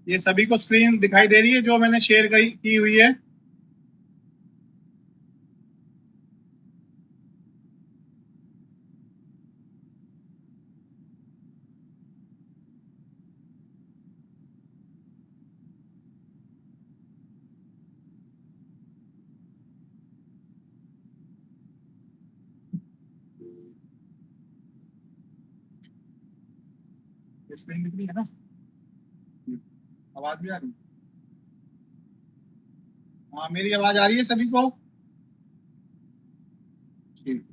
ये सभी को स्क्रीन दिखाई दे रही है जो मैंने शेयर की हुई है? स्क्रीन दिख रही है ना? आवाज भी आ रही है? हाँ, मेरी आवाज आ रही है सभी को? ठीक।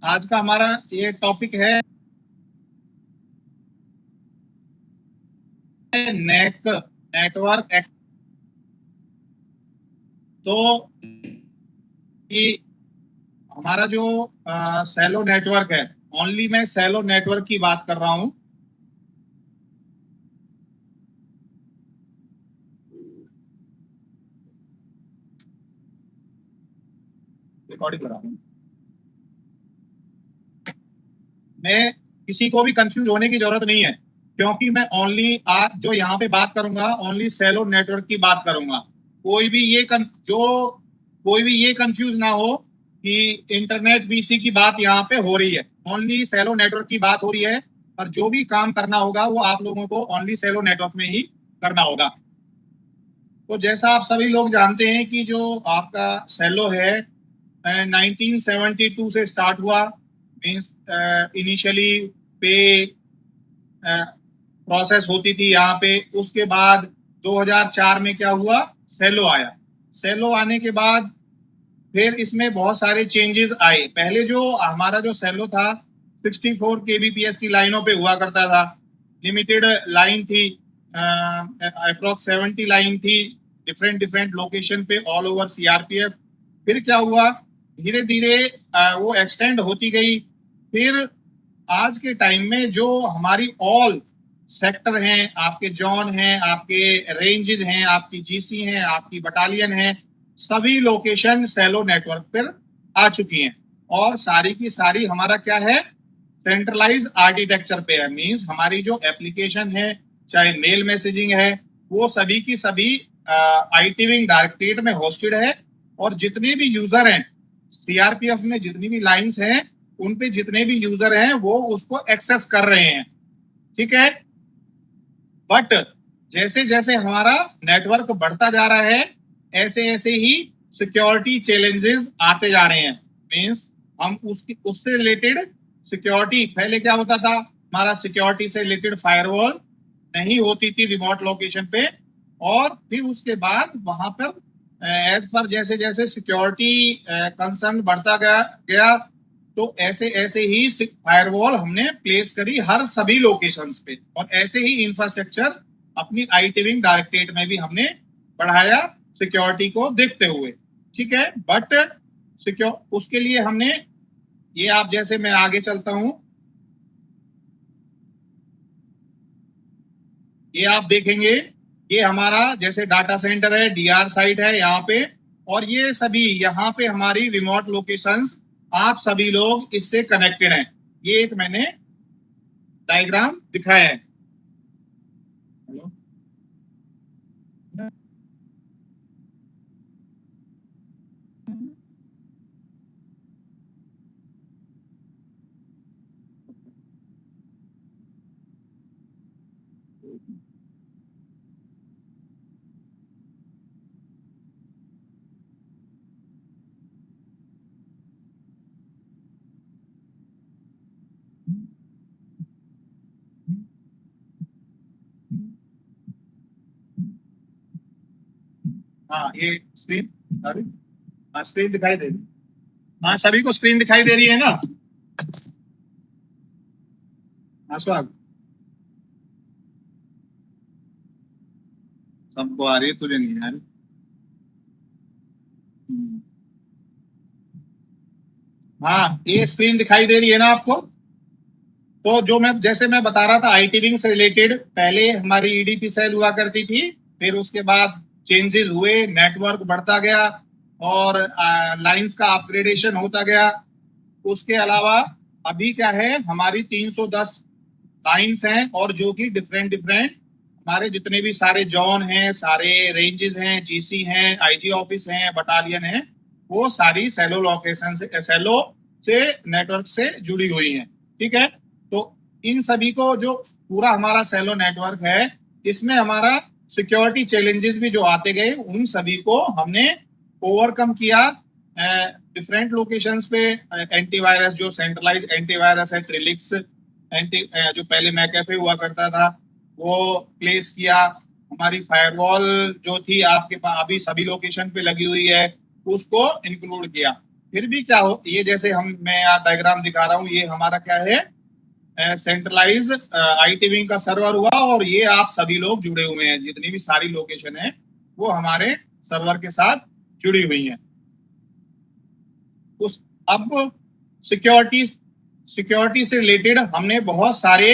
आज का हमारा ये टॉपिक है नेटवर्क। तो ये हमारा जो सेलो नेटवर्क है, ओनली मैं सेलो नेटवर्क की बात कर रहा हूँ। रिकॉर्डिंग करा रहा हूँ मैं। किसी को भी कंफ्यूज होने की जरूरत नहीं है, क्योंकि मैं ओनली आज जो यहाँ पे बात करूंगा ओनली सेलो नेटवर्क की बात करूंगा। कोई भी ये जो कोई भी ये कंफ्यूज ना हो कि इंटरनेट वीसी की बात यहाँ पे हो रही है। ओनली सेलो नेटवर्क की बात हो रही है, और जो भी काम करना होगा वो आप लोगों को ओनली सेलो नेटवर्क में ही करना होगा। तो जैसा आप सभी लोग जानते हैं कि जो आपका सेलो है 1972 से स्टार्ट हुआ। मीन्स इनिशियली पे प्रोसेस होती थी यहाँ पे। उसके बाद 2004 में क्या हुआ, सेलो आया। सेलो आने के बाद फिर इसमें बहुत सारे चेंजेस आए। पहले जो हमारा जो सेलो था 64 केबीपीएस की लाइनों पे हुआ करता था। लिमिटेड लाइन थी, अप्रोक्स 70 लाइन थी, डिफरेंट डिफरेंट लोकेशन पे ऑल ओवर सीआरपीएफ। फिर क्या हुआ, धीरे धीरे वो एक्सटेंड होती गई। फिर आज के टाइम में जो हमारी ऑल सेक्टर हैं, आपके जॉन हैं, आपके रेंजेस हैं, आपकी जीसी हैं, आपकी बटालियन है, सभी लोकेशन सेलो नेटवर्क पर आ चुकी हैं। और सारी की सारी हमारा क्या है, सेंट्रलाइज आर्किटेक्चर पे है। मींस हमारी जो एप्लीकेशन है, चाहे मेल मैसेजिंग है, वो सभी की सभी आईटी विंग डायरेक्टरेट में होस्टेड है। और जितने भी यूजर हैं सीआरपीएफ में, जितनी भी लाइंस हैं, उन पे जितने भी यूजर हैं वो उसको एक्सेस कर रहे हैं। ठीक है। बट जैसे जैसे हमारा नेटवर्क बढ़ता जा रहा है, ऐसे ऐसे ही सिक्योरिटी चैलेंजेस आते जा रहे हैं। मींस हम उससे रिलेटेड सिक्योरिटी, पहले क्या होता था, हमारा सिक्योरिटी से रिलेटेड फायरवॉल नहीं होती थी रिमोट लोकेशन पे। और फिर उसके बाद वहां पर एज पर जैसे जैसे सिक्योरिटी कंसर्न बढ़ता गया, तो ऐसे ऐसे ही फायरवॉल हमने प्लेस करी हर सभी लोकेशंस पे। और ऐसे ही इंफ्रास्ट्रक्चर अपनी आईटी विंग डायरेक्टरेट में भी हमने बढ़ाया सिक्योरिटी को देखते हुए। ठीक है। बट सिक्योर उसके लिए हमने ये, आप जैसे मैं आगे चलता हूं, ये आप देखेंगे, ये हमारा जैसे डाटा सेंटर है, डीआर साइट है यहाँ पे। और ये सभी यहाँ पे हमारी रिमोट लोकेशंस, आप सभी लोग इससे कनेक्टेड हैं। ये एक मैंने डायग्राम दिखाया है। हेलो। हाँ, ये स्क्रीन, अरे हाँ, स्क्रीन दिखाई दे रही। हाँ, सभी को स्क्रीन दिखाई दे रही है ना? हाँ स्वाग, सबको आ रही है, तुझे नहीं आ रही। हाँ, ये स्क्रीन दिखाई दे रही है ना आपको? तो जो मैं जैसे मैं बता रहा था, आईटी विंग से रिलेटेड पहले हमारी ईडीपी सेल हुआ करती थी। फिर उसके बाद चेंजेस हुए, नेटवर्क बढ़ता गया, और लाइंस का अपग्रेडेशन होता गया। उसके अलावा अभी क्या है, हमारी 310 लाइन्स हैं और जो कि डिफरेंट डिफरेंट हमारे जितने भी सारे जोन हैं, सारे रेंजेस हैं, जीसी हैं, आईजी ऑफिस हैं, बटालियन हैं, वो सारी सेलो लोकेशन से, सेलो से नेटवर्क से जुड़ी हुई हैं। ठीक है, तो इन सभी को जो पूरा हमारा सेलो नेटवर्क है, इसमें हमारा सिक्योरिटी चैलेंजेस भी जो आते गए, उन सभी को हमने ओवरकम किया। डिफरेंट लोकेशंस पे एंटीवायरस, जो सेंट्रलाइज एंटीवायरस है, ट्रिलिक्स जो पहले मैकेफे हुआ करता था, वो प्लेस किया। हमारी फायरवॉल जो थी आपके पास अभी सभी लोकेशन पे लगी हुई है, उसको इंक्लूड किया। फिर भी क्या हो, ये जैसे मैं यहाँ डायग्राम दिखा रहा हूँ, ये हमारा क्या है, सेंट्रलाइज आईटी विंग का सर्वर हुआ, और ये आप सभी लोग जुड़े हुए हैं, जितनी भी सारी लोकेशन है वो हमारे सर्वर के साथ जुड़ी हुई हैं। उस अब सिक्योरिटी से रिलेटेड हमने बहुत सारे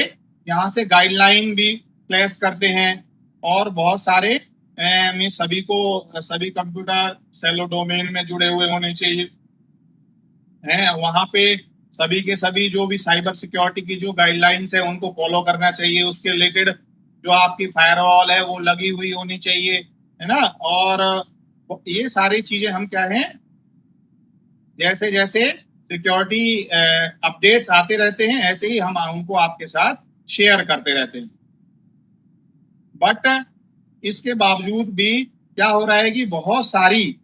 यहाँ से गाइडलाइन भी प्लेस करते हैं, और बहुत सारे में सभी कंप्यूटर सेलो डोमेन में जुड़े हुए होने चाहिए हैं। वहां पे सभी के सभी जो भी साइबर सिक्योरिटी की जो गाइडलाइंस है उनको फॉलो करना चाहिए। उसके रिलेटेड जो आपकी फायरवॉल है वो लगी हुई होनी चाहिए, है ना। और ये सारी चीजें हम क्या है, जैसे जैसे सिक्योरिटी अपडेट्स आते रहते हैं, ऐसे ही हम उनको आपके साथ शेयर करते रहते हैं। बट इसके बावजूद भी क्या हो रहा है कि बहुत सारी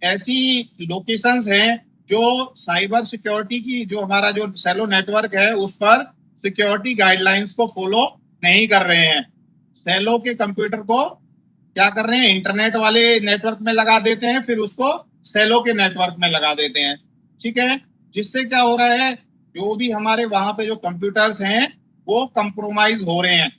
ऐसी लोकेशंस हैं जो साइबर सिक्योरिटी की, जो हमारा जो सेलो नेटवर्क है उस पर सिक्योरिटी गाइडलाइंस को फॉलो नहीं कर रहे हैं। सेलो के कंप्यूटर को क्या कर रहे हैं, इंटरनेट वाले नेटवर्क में लगा देते हैं, फिर उसको सेलो के नेटवर्क में लगा देते हैं। ठीक है, जिससे क्या हो रहा है, जो भी हमारे वहां पे जो कंप्यूटर्स हैं वो कंप्रोमाइज हो रहे हैं,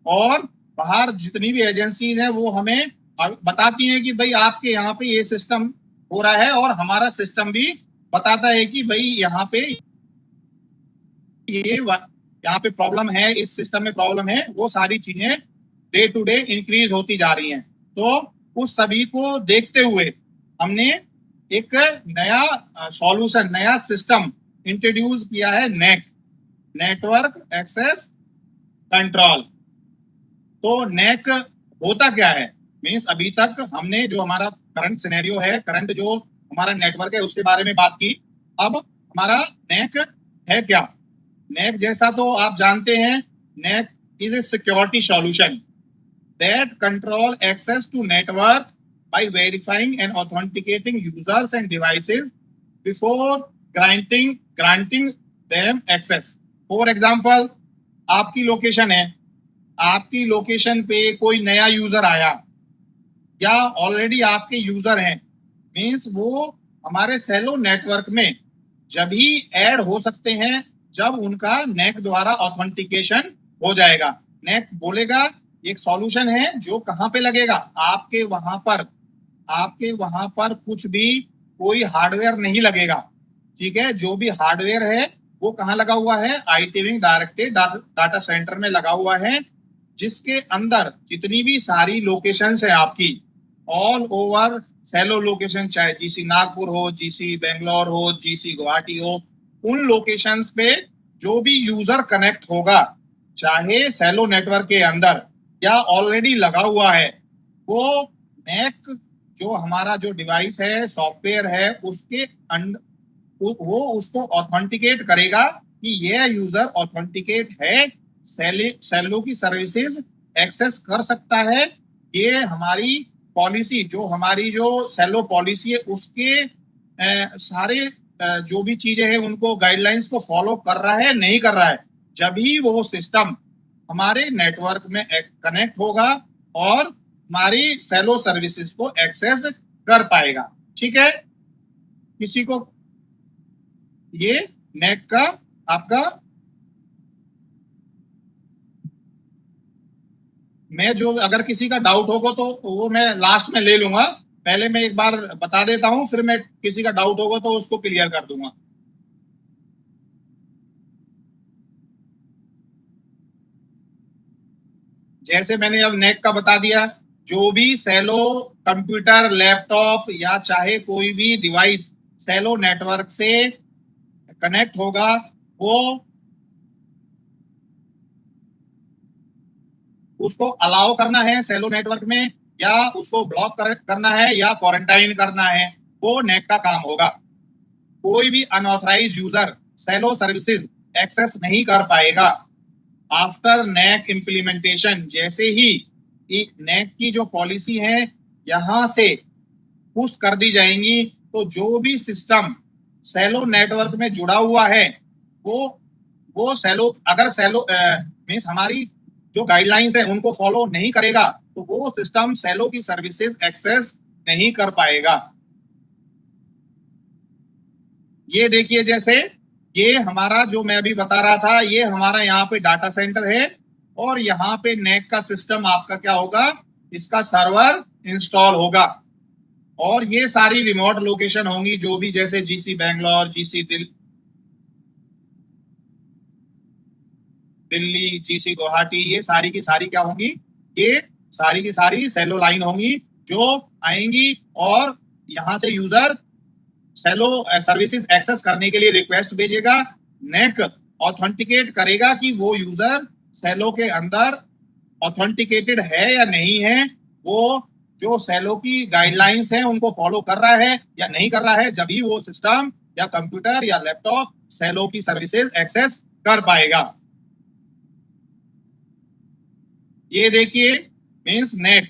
और बाहर जितनी भी एजेंसीज हैं वो हमें बताती हैं कि भाई आपके यहाँ पे ये सिस्टम हो रहा है, और हमारा सिस्टम भी बताता है कि भाई यहाँ पे यहाँ पे प्रॉब्लम है, इस सिस्टम में प्रॉब्लम है। वो सारी चीजें डे टू डे इंक्रीज होती जा रही हैं। तो उस सभी को देखते हुए हमने एक नया सॉल्यूशन, नया सिस्टम इंट्रोड्यूस किया है, नेक, नेटवर्क एक्सेस कंट्रोल। तो नेक होता क्या है, मीन्स अभी तक हमने जो हमारा करंट सिनेरियो है, करंट जो हमारा नेटवर्क है उसके बारे में बात की। अब हमारा नेक है क्या। नेक जैसा तो आप जानते हैं, neck is a security solution that control access to network by verifying and authenticating users and devices before granting them access. For example, आपकी लोकेशन है, आपकी लोकेशन पे कोई नया यूजर आया, या ऑलरेडी आपके यूजर हैं, मीन्स वो हमारे सेलो नेटवर्क में जब ही ऐड हो सकते हैं जब उनका नेक द्वारा ऑथेंटिकेशन हो जाएगा। नेक बोलेगा एक सॉल्यूशन है जो कहाँ पे लगेगा, आपके वहां पर कुछ भी कोई हार्डवेयर नहीं लगेगा। ठीक है, जो भी हार्डवेयर है वो कहाँ लगा हुआ है, IT wing directed data centre में लगा हुआ है, जिसके अंदर जितनी भी सारी लोकेशंस है आपकी, ऑल ओवर सेलो लोकेशन, चाहे जीसी नागपुर हो, जीसी बेंगलोर हो, जीसी गुवाहाटी हो, उन लोकेशंस पे जो भी यूजर कनेक्ट होगा, चाहे सेलो नेटवर्क के अंदर या ऑलरेडी लगा हुआ है, वो नेक जो हमारा जो डिवाइस है, सॉफ्टवेयर है, उसके वो उसको ऑथेंटिकेट करेगा कि ये यूजर ऑथेंटिकेट है, सेलो की सर्विसेज एक्सेस कर सकता है। ये हमारी पॉलिसी, जो हमारी जो सेलो पॉलिसी है उसके सारे जो भी चीजें हैं उनको गाइडलाइंस को फॉलो कर रहा है, नहीं कर रहा है। जब ही वो सिस्टम हमारे नेटवर्क में कनेक्ट होगा और हमारी सेलो सर्विसेज को एक्सेस कर पाएगा। ठीक है, किसी को ये नेक का आपका, मैं जो अगर किसी का डाउट होगा तो वो मैं लास्ट में ले लूंगा, पहले मैं एक बार बता देता हूं, फिर मैं किसी का डाउट होगा तो उसको क्लियर कर दूंगा। जैसे मैंने अब नेक का बता दिया, जो भी सेलो कंप्यूटर, लैपटॉप या चाहे कोई भी डिवाइस सेलो नेटवर्क से कनेक्ट होगा, वो उसको अलाउ करना है सेलो नेटवर्क में, या उसको ब्लॉक करना है, या क्वारंटाइन करना है, वो नेक का काम होगा। कोई भी अनऑथराइज यूजर सेलो सर्विसेज एक्सेस नहीं कर पाएगा। आफ्टर नेक इम्प्लीमेंटेशन, जैसे ही नेक की जो पॉलिसी है यहां से पुश कर दी जाएंगी, तो जो भी सिस्टम सेलो नेटवर्क में जुड़ा हुआ है वो सेलो, अगर सेलो मीन्स हमारी जो गाइडलाइंस है उनको फॉलो नहीं करेगा, तो वो सिस्टम सेलो की सर्विसेज एक्सेस नहीं कर पाएगा। ये देखिए, जैसे ये हमारा जो मैं अभी बता रहा था, ये हमारा यहाँ पे डाटा सेंटर है, और यहाँ पे नेक का सिस्टम आपका क्या होगा, इसका सर्वर इंस्टॉल होगा, और ये सारी रिमोट लोकेशन होंगी जो भी, जैसे GC Bangalore, GC Delhi, GC Guwahati, ये सारी की सारी क्या होंगी, ये सारी की सारी सेलो लाइन होंगी जो आएंगी, और यहाँ से यूजर सेलो सर्विसेज एक्सेस करने के लिए रिक्वेस्ट भेजेगा। नेक ऑथेंटिकेट करेगा कि वो यूजर सेलो के अंदर ऑथेंटिकेटेड है या नहीं है, वो जो सेलो की गाइडलाइंस है उनको फॉलो कर रहा है या नहीं कर रहा है, जब ही वो सिस्टम या कंप्यूटर या लैपटॉप सेलो की सर्विसेज एक्सेस कर पाएगा। ये देखिए, मीन्स नेक,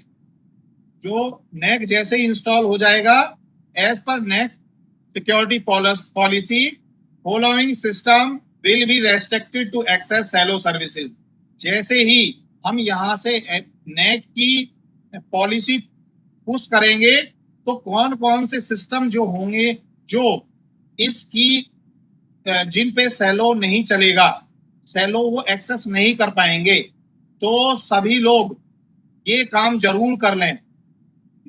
जो नेक जैसे ही इंस्टॉल हो जाएगा, as per NEC security policy following system will be restricted to access Cello services. जैसे ही हम यहां से नेक की पॉलिसी पुश करेंगे, तो कौन कौन से सिस्टम जो होंगे जो इसकी जिन पे सेलो नहीं चलेगा, सेलो वो एक्सेस नहीं कर पाएंगे, तो सभी लोग ये काम जरूर कर लें।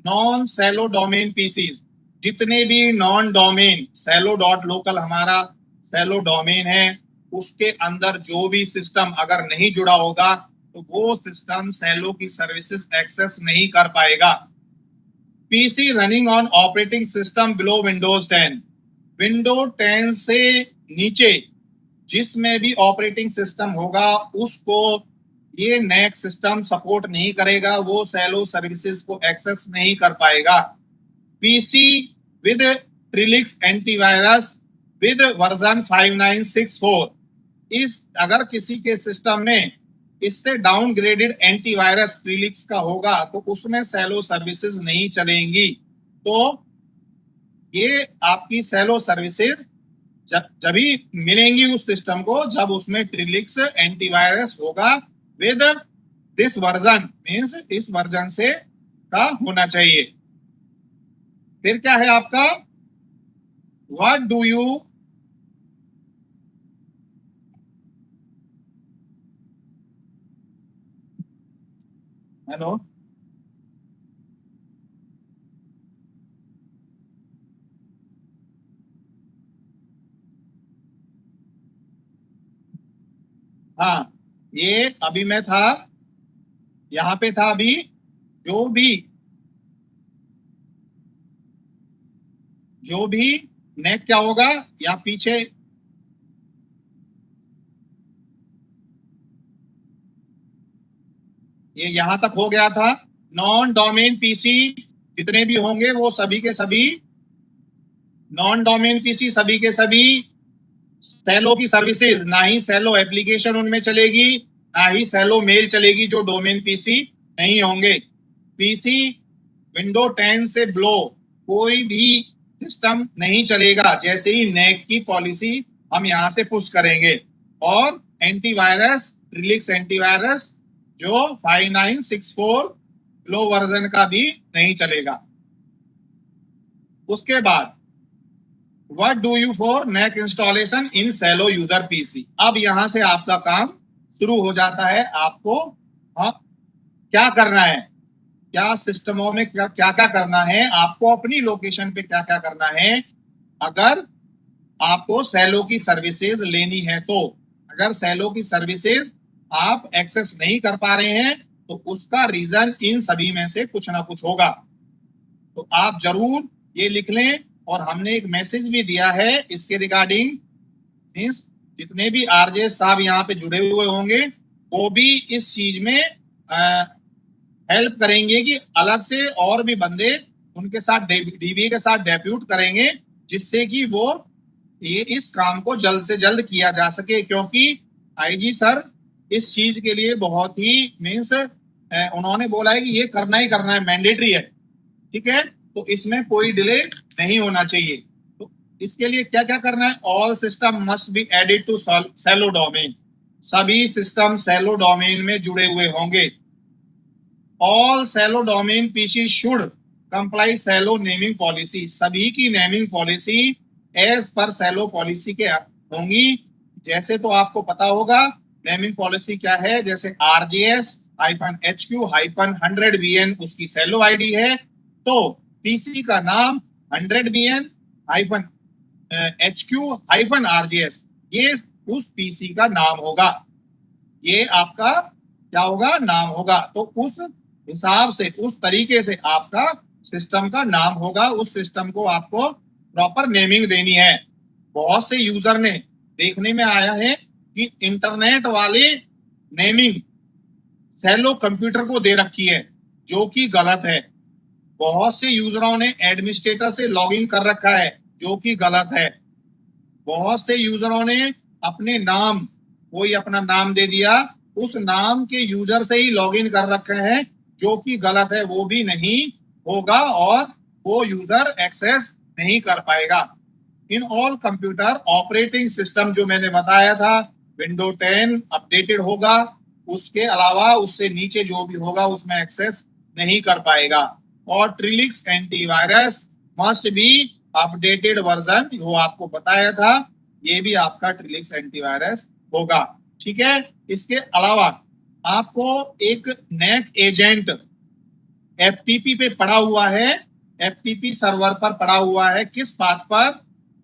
नॉन सेलो डोमेन पीसीज, जितने भी नॉन डोमेन, सेलो डॉट लोकल हमारा सेलो डोमेन है, उसके अंदर जो भी सिस्टम अगर नहीं जुड़ा होगा, तो वो सिस्टम सेलो की सर्विसेज एक्सेस नहीं कर पाएगा। PC running on operating system below Windows 10, window 10 से नीचे जिसमें भी ऑपरेटिंग सिस्टम होगा उसको ये नेक सिस्टम सपोर्ट नहीं करेगा, वो सेलो सर्विसेज को एक्सेस नहीं कर पाएगा। PC with Trellix antivirus with version 5964, इस अगर किसी के सिस्टम में इससे डाउनग्रेडेड एंटीवायरस ट्रिलिक्स का होगा, तो उसमें सेलो सर्विसेज नहीं चलेंगी। तो ये आपकी सेलो सर्विसेज जब भी मिलेंगी उस सिस्टम को, जब उसमें ट्रिलिक्स एंटीवायरस होगा विद दिस वर्जन, मीन्स इस वर्जन से का होना चाहिए। फिर क्या है आपका, व्हाट डू यू हेलो, हाँ, ये अभी मैं था, यहाँ पे था अभी, जो भी नेक क्या होगा, या पीछे ये यहां तक हो गया था। नॉन डोमेन पीसी जितने भी होंगे वो सभी के सभी, नॉन डोमेन पीसी सभी के सभी सेलो की सर्विसेज, ना ही सेलो एप्लीकेशन उनमें चलेगी, ना ही सेलो मेल चलेगी जो डोमेन पीसी नहीं होंगे। पीसी विंडो 10 से ब्लो कोई भी सिस्टम नहीं चलेगा, जैसे ही नेक की पॉलिसी हम यहां से पुश करेंगे। और एंटीवायरस, ट्रिलिक्स एंटीवायरस जो 5964 लो वर्जन का भी नहीं चलेगा। उसके बाद what do you for NEC installation in Cello user PC, अब यहां से आपका काम शुरू हो जाता है। आपको हाँ, क्या करना है, क्या सिस्टमों में क्या क्या करना है, आपको अपनी लोकेशन पे क्या क्या करना है। अगर आपको सेलो की सर्विसेज लेनी है, तो अगर सेलो की सर्विसेज आप एक्सेस नहीं कर पा रहे हैं, तो उसका रीजन इन सभी में से कुछ ना कुछ होगा। तो आप जरूर ये लिख लें, और हमने एक मैसेज भी दिया है इसके रिगार्डिंग, मीन्स जितने भी आरजे साहब यहाँ पे जुड़े हुए होंगे वो भी इस चीज में हेल्प करेंगे कि अलग से और भी बंदे उनके साथ डीबीए के साथ डेप्यूट करेंगे, जिससे कि वो ये इस काम को जल्द से जल्द किया जा सके, क्योंकि आईजी सर इस चीज के लिए बहुत ही मीन्स उन्होंने बोला है कि ये करना ही करना है, मैंडेटरी है, ठीक है। तो इसमें कोई डिले नहीं होना चाहिए। तो इसके लिए क्या क्या करना है, all system must be added to Cello domain, सभी सिस्टम सेलो डोमेन में जुड़े हुए होंगे। All Cello domain PC should comply Cello naming policy, सभी की नेमिंग पॉलिसी एज पर सेलो पॉलिसी के होंगी। जैसे तो आपको पता होगा नेमिंग पॉलिसी क्या है, जैसे RJS -HQ -100BN उसकी सेलो आईडी है, तो पीसी का नाम 100BN HQ RJS ये उस पीसी का नाम होगा, ये आपका क्या होगा, नाम होगा। तो उस हिसाब से उस तरीके से आपका सिस्टम का नाम होगा, उस सिस्टम को आपको प्रॉपर नेमिंग देनी है। बहुत से यूजर ने देखने में आया है कि इंटरनेट वाले नेमिंग सेलो कंप्यूटर को दे रखी है, जो कि गलत है। बहुत से यूजरों ने एडमिनिस्ट्रेटर से लॉगिन कर रखा है, जो कि गलत है। बहुत से यूजरों ने अपने नाम, कोई अपना नाम दे दिया, उस नाम के यूजर से ही लॉगिन कर रखे हैं, जो कि गलत है, वो भी नहीं होगा और वो यूजर एक्सेस नहीं कर पाएगा। In all computer operating system जो मैंने बताया था, विंडो 10 अपडेटेड होगा, उसके अलावा उससे नीचे जो भी होगा उसमें एक्सेस नहीं कर पाएगा। और Trellix antivirus must be updated version, वो आपको बताया था, ये भी आपका ट्रिलिक्स एंटीवायरस होगा, ठीक है। इसके अलावा आपको एक नेक एजेंट FTP पे पड़ा हुआ है, FTP सर्वर पर पड़ा हुआ है, किस बात पर,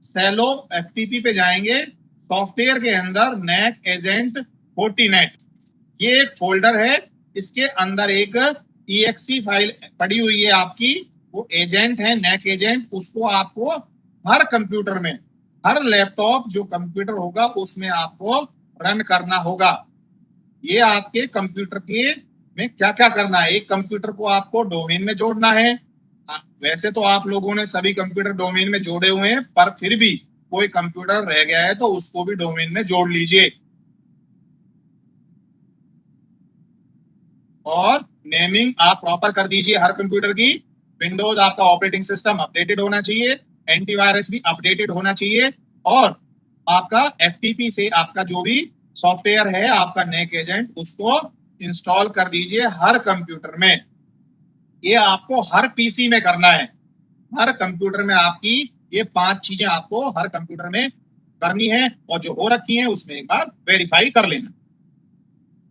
सेलो FTP पे जाएंगे, सॉफ्टवेयर के अंदर नेक एजेंट फोर्टीनेट, ये एक फोल्डर है, इसके अंदर एक EXE फाइल पड़ी हुई है आपकी, वो एजेंट है नेक एजेंट, उसको आपको हर कंप्यूटर में, हर लैपटॉप जो कंप्यूटर होगा उसमें आपको रन करना होगा। ये आपके कंप्यूटर के में क्या क्या करना है, एक कंप्यूटर को आपको डोमेन में जोड़ना है। वैसे तो आप लोगों ने सभी कंप्यूटर डोमेन में जोड़े हुए हैं, पर फिर भी कोई कंप्यूटर रह गया है तो उसको भी डोमेन में जोड़ लीजिए। और नेमिंग आप प्रॉपर कर दीजिए हर कंप्यूटर की। विंडोज आपका ऑपरेटिंग सिस्टम अपडेटेड होना चाहिए, एंटीवायरस भी अपडेटेड होना चाहिए, और आपका FTP से आपका जो भी सॉफ्टवेयर है आपका नेक एजेंट, उसको इंस्टॉल कर दीजिए हर कंप्यूटर में। ये आपको हर पीसी में करना है, हर कंप्यूटर में आपकी ये 5 चीजें आपको हर कंप्यूटर में करनी है, और जो हो रखी है उसमें एक बार वेरीफाई कर लेना।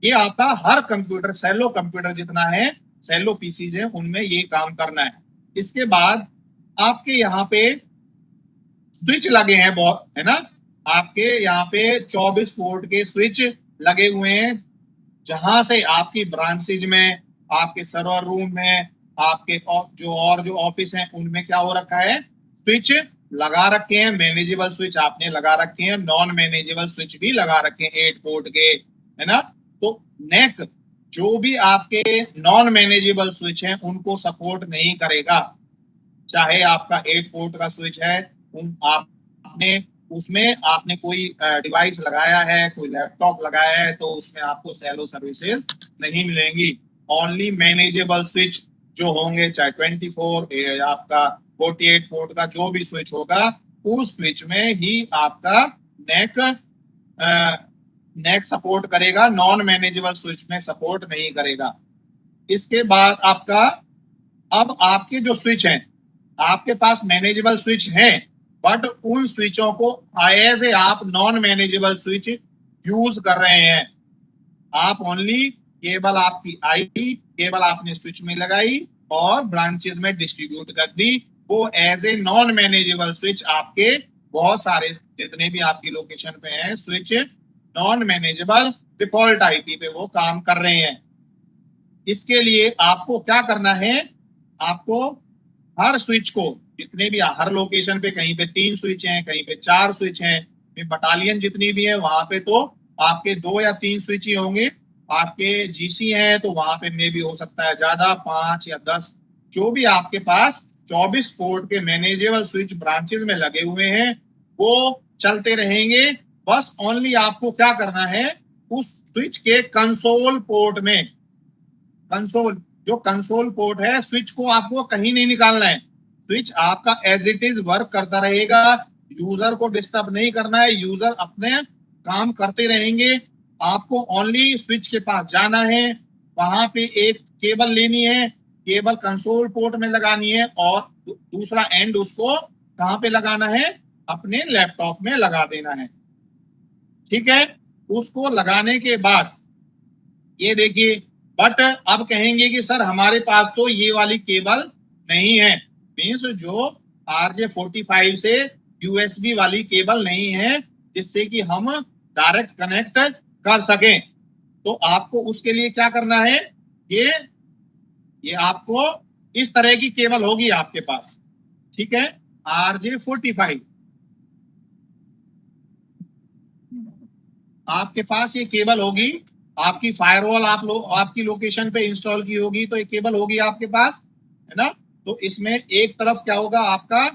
ये आपका हर कंप्यूटर, सेलो कंप्यूटर जितना है, सेलो पीसीज है, उनमें ये काम करना है। इसके बाद आपके यहाँ पे स्विच लगे हैं बहुत, है ना, आपके यहाँ पे 24 पोर्ट के स्विच लगे हुए हैं, जहां से आपकी ब्रांचेज में, आपके सर्वर रूम में, आपके जो ऑफिस हैं उनमें क्या हो रखा है, स्विच लगा रखे हैं। मैनेजेबल स्विच आपने लगा रखे हैं, नॉन मैनेजेबल स्विच भी लगा रखे हैं 8 पोर्ट के, है ना। तो नेक जो भी आपके नॉन मैनेजेबल स्विच हैं उनको सपोर्ट नहीं करेगा, चाहे आपका 8 पोर्ट का स्विच है, आपने उसमें आपने कोई डिवाइस लगाया है, कोई लैपटॉप लगाया है, तो उसमें आपको सेलो सर्विसेज नहीं मिलेंगी। ओनली मैनेजेबल स्विच जो होंगे, चाहे 24 आपका 48 पोर्ट का जो भी स्विच होगा, उस स्विच में ही आपका नेक नेक सपोर्ट करेगा, नॉन मैनेजेबल स्विच में सपोर्ट नहीं करेगा। इसके बाद आपका, अब आपके जो स्विच हैं, आपके पास मैनेजेबल स्विच हैं, बट उन स्विचों को एज ए आप नॉन मैनेजेबल स्विच यूज कर रहे हैं। आप ओनली केबल आपकी आई, केबल आपने स्विच में लगाई और ब्रांचेस में डिस्ट्रीब्यूट कर दी, वो as a non manageable switch आपके बहुत सारे जितने भी आपकी लोकेशन पे हैं switch non manageable default IP पे वो काम कर रहे हैं। इसके लिए आपको क्या करना है, आपको हर स्विच को, जितने भी हर लोकेशन पे, कहीं पे 3 स्विच हैं, कहीं पे 4 स्विच हैं, बटालियन जितनी भी है वहां पे तो आपके 2 या 3 स्विच ही होंगे, आपके जीसी हैं तो वहां पे मे भी हो सकता है ज्यादा 5 या 10, जो भी आपके पास 24 पोर्ट के मैनेजेबल स्विच ब्रांचेज में लगे हुए हैं वो चलते रहेंगे। बस ओनली आपको क्या करना है, उस स्विच के कंसोल पोर्ट में, कंसोल जो कंसोल पोर्ट है स्विच को आपको कहीं नहीं निकालना है। स्विच आपका एज इट इज वर्क करता रहेगा, यूजर को डिस्टर्ब नहीं करना है, यूजर अपने काम करते रहेंगे। आपको ओनली स्विच के पास जाना है, वहां पे एक केबल लेनी है, केबल कंसोल पोर्ट में लगानी है और दूसरा एंड उसको कहां पे लगाना है, अपने लैपटॉप में लगा देना है। ठीक है, उसको लगाने के बाद ये देखिए, बट अब कहेंगे कि सर हमारे पास तो ये वाली केबल नहीं है, मीन्स जो RJ45 से यूएसबी वाली केबल नहीं है जिससे कि हम डायरेक्ट कनेक्ट कर सकें। तो आपको उसके लिए क्या करना है, ये ये आपको इस तरह की केबल होगी आपके पास। ठीक है, RJ45 आपके पास ये केबल होगी, आपकी फायरवॉल आपकी लोकेशन पे इंस्टॉल की होगी तो ये केबल होगी आपके पास, है ना। तो इसमें एक तरफ क्या होगा, आपका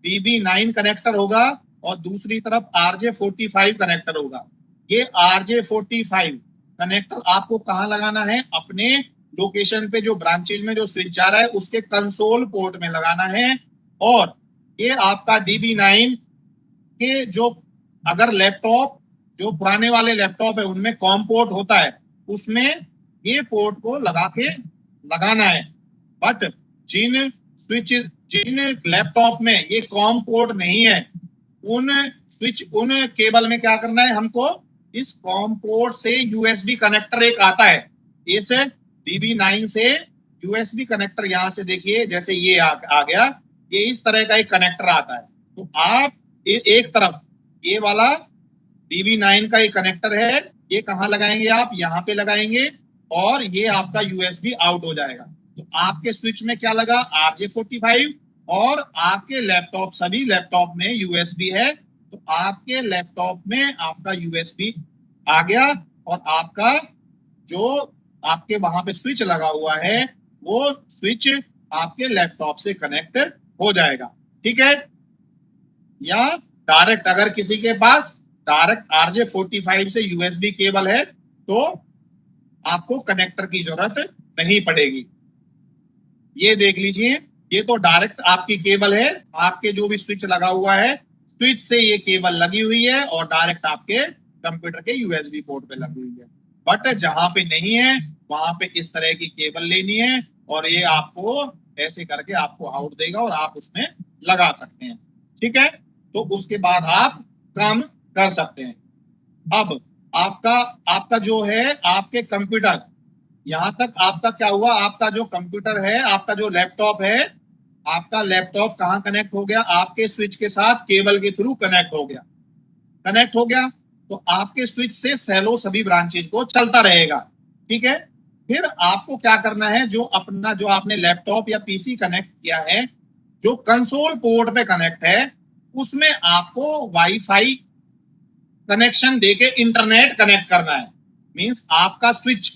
DB9 कनेक्टर होगा और दूसरी तरफ RJ45 कनेक्टर होगा। ये RJ45 कनेक्टर आपको कहाँ लगाना है, अपने लोकेशन पे जो ब्रांचेज में जो स्विच जा रहा है उसके कंसोल पोर्ट में लगाना है। और ये आपका DB9 के जो, अगर लैपटॉप जो पुराने वाले लैपटॉप है उनमें कॉम पोर्ट होता है, उसमें ये पोर्ट को लगा के लगाना है। बट जिन लैपटॉप में ये कॉम पोर्ट नहीं है, उन केबल में क्या करना है हमको, इस कॉम पोर्ट से यूएसबी कनेक्टर एक आता है, इस DB9 से यूएसबी कनेक्टर, यहां से देखिए जैसे ये आ गया, ये इस तरह का एक कनेक्टर आता है। तो आप एक तरफ ये वाला DB9 का ये कनेक्टर है, ये कहाँ लगाएंगे, आप यहाँ पे लगाएंगे और ये आपका यूएसबी आउट हो जाएगा। तो आपके स्विच में क्या लगा, RJ45, और आपके लैपटॉप, सभी लैपटॉप में यूएसबी है, तो आपके लैपटॉप में आपका यूएसबी आ गया और आपका जो आपके वहां पे स्विच लगा हुआ है वो स्विच आपके लैपटॉप से कनेक्ट हो जाएगा। ठीक है, या डायरेक्ट अगर किसी के पास डायरेक्ट RJ45 से यूएसबी केबल है तो आपको कनेक्टर की जरूरत नहीं पड़ेगी। ये देख लीजिए, ये तो डायरेक्ट आपकी केबल है, आपके जो भी स्विच लगा हुआ है स्विच से ये केबल लगी हुई है और डायरेक्ट आपके कंप्यूटर के यूएसबी पोर्ट पे लगी हुई है। बट जहां पे नहीं है वहां पे इस तरह की केबल लेनी है और ये आपको ऐसे करके आपको आउट देगा और आप उसमें लगा सकते हैं। ठीक है, तो उसके बाद आप काम कर सकते हैं। अब आपका आपका जो है आपके कंप्यूटर, यहां तक आपका क्या हुआ, आपका जो कंप्यूटर है, आपका जो लैपटॉप है, आपका लैपटॉप कहाँ कनेक्ट हो गया, आपके स्विच के साथ केबल के थ्रू कनेक्ट हो गया। कनेक्ट हो गया तो आपके स्विच से सेलो सभी ब्रांचेज को चलता रहेगा। ठीक है, फिर आपको क्या करना है, जो अपना जो आपने लैपटॉप या पीसी कनेक्ट किया है, जो कंसोल पोर्ट पे कनेक्ट है, उसमें आपको वाईफाई कनेक्शन देके इंटरनेट कनेक्ट करना है। मींस आपका स्विच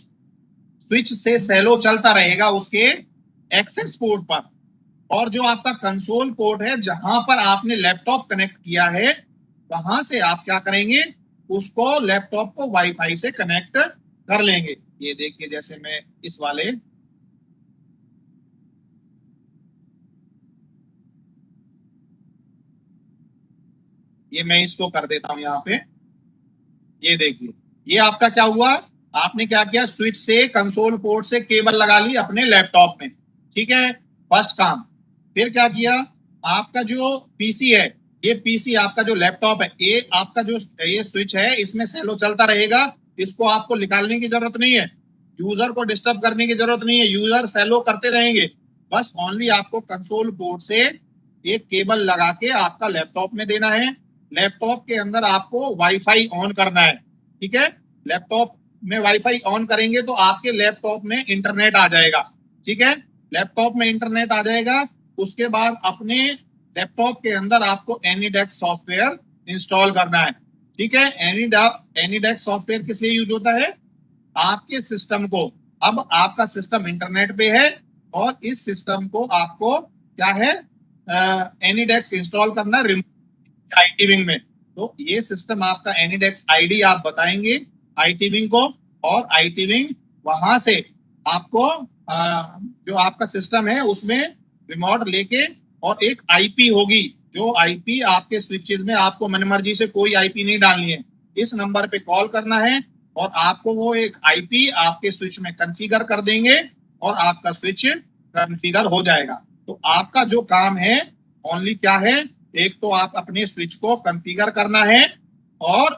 स्विच से सेलो चलता रहेगा उसके एक्सेस पोर्ट पर, और जो आपका कंसोल पोर्ट है जहां पर आपने लैपटॉप कनेक्ट किया है वहां से आप क्या करेंगे, उसको लैपटॉप को वाईफाई से कनेक्ट कर लेंगे। ये देखिए, जैसे मैं इस वाले, ये मैं इसको कर देता हूं यहाँ पे। ये देखिए, ये आपका क्या हुआ, आपने क्या किया, स्विच से कंसोल पोर्ट से केबल लगा ली अपने लैपटॉप में। ठीक है, फर्स्ट काम। फिर क्या किया, आपका जो पीसी है, ये पीसी आपका जो लैपटॉप है, ये आपका जो ये स्विच है इसमें सेलो चलता रहेगा, इसको आपको निकालने की जरूरत नहीं है, यूजर को डिस्टर्ब करने की जरूरत नहीं है, यूजर सेलो करते रहेंगे। बस ओनली आपको कंसोल पोर्ट से एक केबल लगा के आपका लैपटॉप में देना है। लैपटॉप के अंदर आपको वाईफाई ऑन करना है। ठीक है, लैपटॉप में वाईफाई ऑन करेंगे तो आपके लैपटॉप में इंटरनेट आ जाएगा। ठीक है, लैपटॉप में इंटरनेट आ जाएगा, उसके बाद अपने लैपटॉप के अंदर आपको एनीडेस्क सॉफ्टवेयर इंस्टॉल करना है। ठीक है, एनीडेस्क सॉफ्टवेयर किस लिए यूज होता है, आपके सिस्टम को, अब आपका सिस्टम इंटरनेट पे है और इस सिस्टम को आपको क्या है एनीडेस्क इंस्टॉल करना आईटी विंग में। तो ये सिस्टम आपका एनीडेस्क आईडी आप बताएंगे आईटी विंग को, और आईटी विंग वहां से आपको जो आपका सिस्टम है उसमें रिमोट लेके, और एक आईपी होगी, जो आईपी आपके स्विचेस में आपको मनमर्जी से कोई आईपी नहीं डालनी है, इस नंबर पे कॉल करना है और आपको वो एक आईपी आपके स्विच में कॉन्फ़िगर कर देंगे और आपका स्विच कॉन्फ़िगर हो जाएगा। तो आपका जो काम है ओनली क्या है, एक तो आप अपने स्विच को कॉन्फ़िगर करना है, और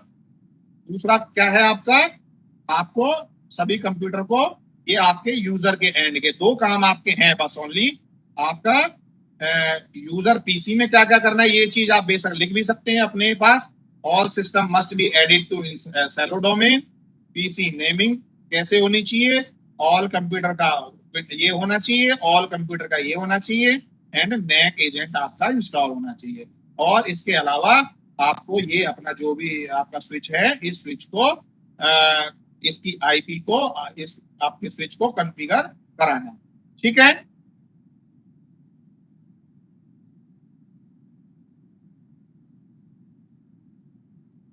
दूसरा क्या है आपका, आपको सभी कंप्यूटर को, ये आपके यूजर के एंड के दो काम आपके हैं बस ओनली। आपका यूजर पीसी में क्या क्या करना है ये चीज आप बेशक लिख भी सकते हैं अपने पास। All system must be added to Cello domain, PC naming कैसे होनी चाहिए, ऑल कंप्यूटर का ये होना चाहिए, ऑल कंप्यूटर का ये होना चाहिए, एंड नैक एजेंट आपका इंस्टॉल होना चाहिए। और इसके अलावा आपको ये अपना जो भी आपका स्विच है, इस स्विच को इसकी आईपी को, इस आपके स्विच को कॉन्फ़िगर कराना है। ठीक है,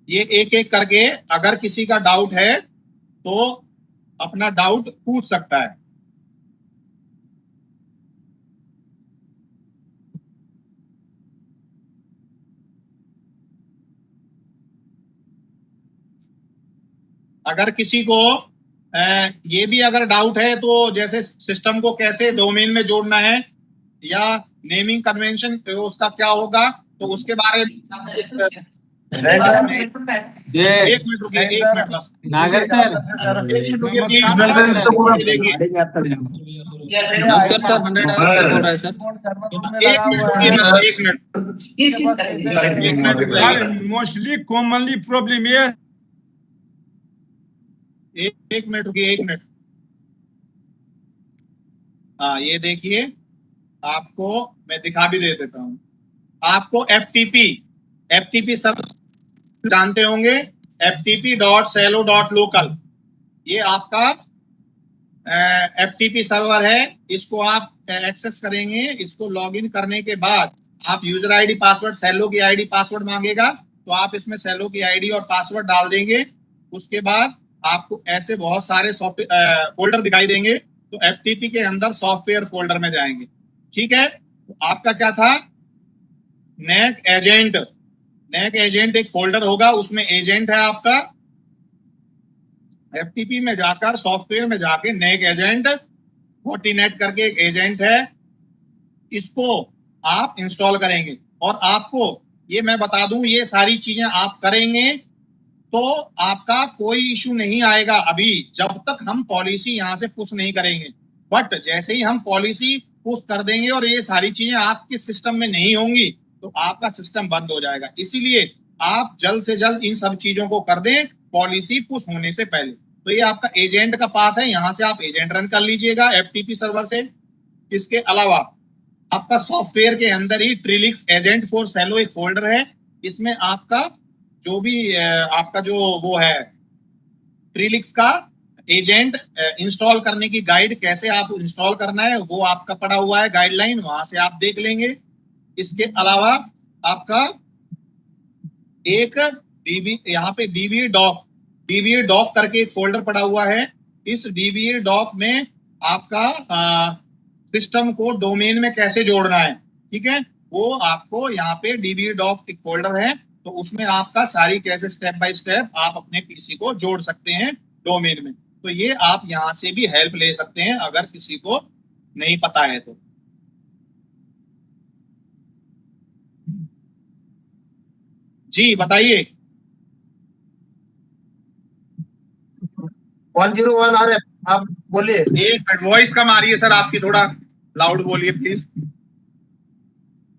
ये एक एक करके अगर किसी का डाउट है तो अपना डाउट पूछ सकता है। अगर किसी को ये भी अगर डाउट है तो जैसे सिस्टम को कैसे डोमेन में जोड़ना है या नेमिंग कन्वेंशन उसका क्या होगा, तो उसके बारे में एक मिनट रुकिए, एक मिनट बस। नागर सर, एक मिनट रुकिए प्लीज। नमस्कार सर, 100 बोल रहा है सर। एक मिनट रुकिए बस, एक मिनट। मोस्टली कॉमनली प्रॉब्लम ये, एक मिनट रुकिए, एक मिनट। हाँ ये देखिए, आपको मैं दिखा भी दे देता हूँ। आपको एफटीपी सब जानते होंगे, ftp.salo.local, ये आपका एफटीपी सर्वर है। इसको आप एक्सेस करेंगे, इसको लॉगिन करने के बाद आप यूजर आईडी पासवर्ड, सेलो की आईडी पासवर्ड मांगेगा, तो आप इसमें सेलो की आईडी और पासवर्ड डाल देंगे। उसके बाद आपको ऐसे बहुत सारे सॉफ्टवेयर फोल्डर दिखाई देंगे, तो एफटीपी के अंदर सॉफ्टवेयर फोल्डर में जाएंगे। ठीक है, तो आपका क्या था, नैक एजेंट एक फोल्डर होगा, उसमें एजेंट है आपका। एफटीपी में जाकर सॉफ्टवेयर में जाके नैक एजेंट फोर्टिनेट करके एक एजेंट है, इसको आप इंस्टॉल करेंगे। और आपको ये मैं बता दूं, ये सारी चीजें आप करेंगे तो आपका कोई इशू नहीं आएगा अभी, जब तक हम पॉलिसी यहां से पुश नहीं करेंगे। बट जैसे ही हम पॉलिसी पुश कर देंगे और ये सारी चीजें आपके सिस्टम में नहीं होंगी, तो आपका सिस्टम बंद हो जाएगा। इसीलिए आप जल्द से जल्द इन सब चीजों को कर दें पॉलिसी पुश होने से पहले। तो ये आपका एजेंट का पाथ है, यहां से आप एजेंट रन कर लीजिएगा एफटीपी सर्वर से। इसके अलावा आपका सॉफ्टवेयर के अंदर ही ट्रिलिक्स एजेंट फॉर सेलो एक फोल्डर है, इसमें आपका जो भी आपका जो वो है ट्रिलिक्स का एजेंट इंस्टॉल करने की गाइड, कैसे आप इंस्टॉल करना है वो आपका पड़ा हुआ है गाइडलाइन, वहां से आप देख लेंगे। इसके अलावा आपका एक यहाँ पे डीबी डॉक करके एक फोल्डर पड़ा हुआ है। इस डीबी डॉक में आपका सिस्टम को डोमेन में कैसे जोड़ना है, ठीक है, वो आपको यहाँ पे डीबी डॉक एक फोल्डर है, तो उसमें आपका सारी कैसे स्टेप बाय स्टेप आप अपने पीसी को जोड़ सकते हैं डोमेन में। तो ये आप यहाँ से भी हेल्प ले सकते हैं अगर किसी को नहीं पता है तो। जी बताइए। 101 आ रहे, आप बोलिए। एक मिनट, वॉइस कम आ रही है सर आपकी, थोड़ा लाउड बोलिए प्लीज।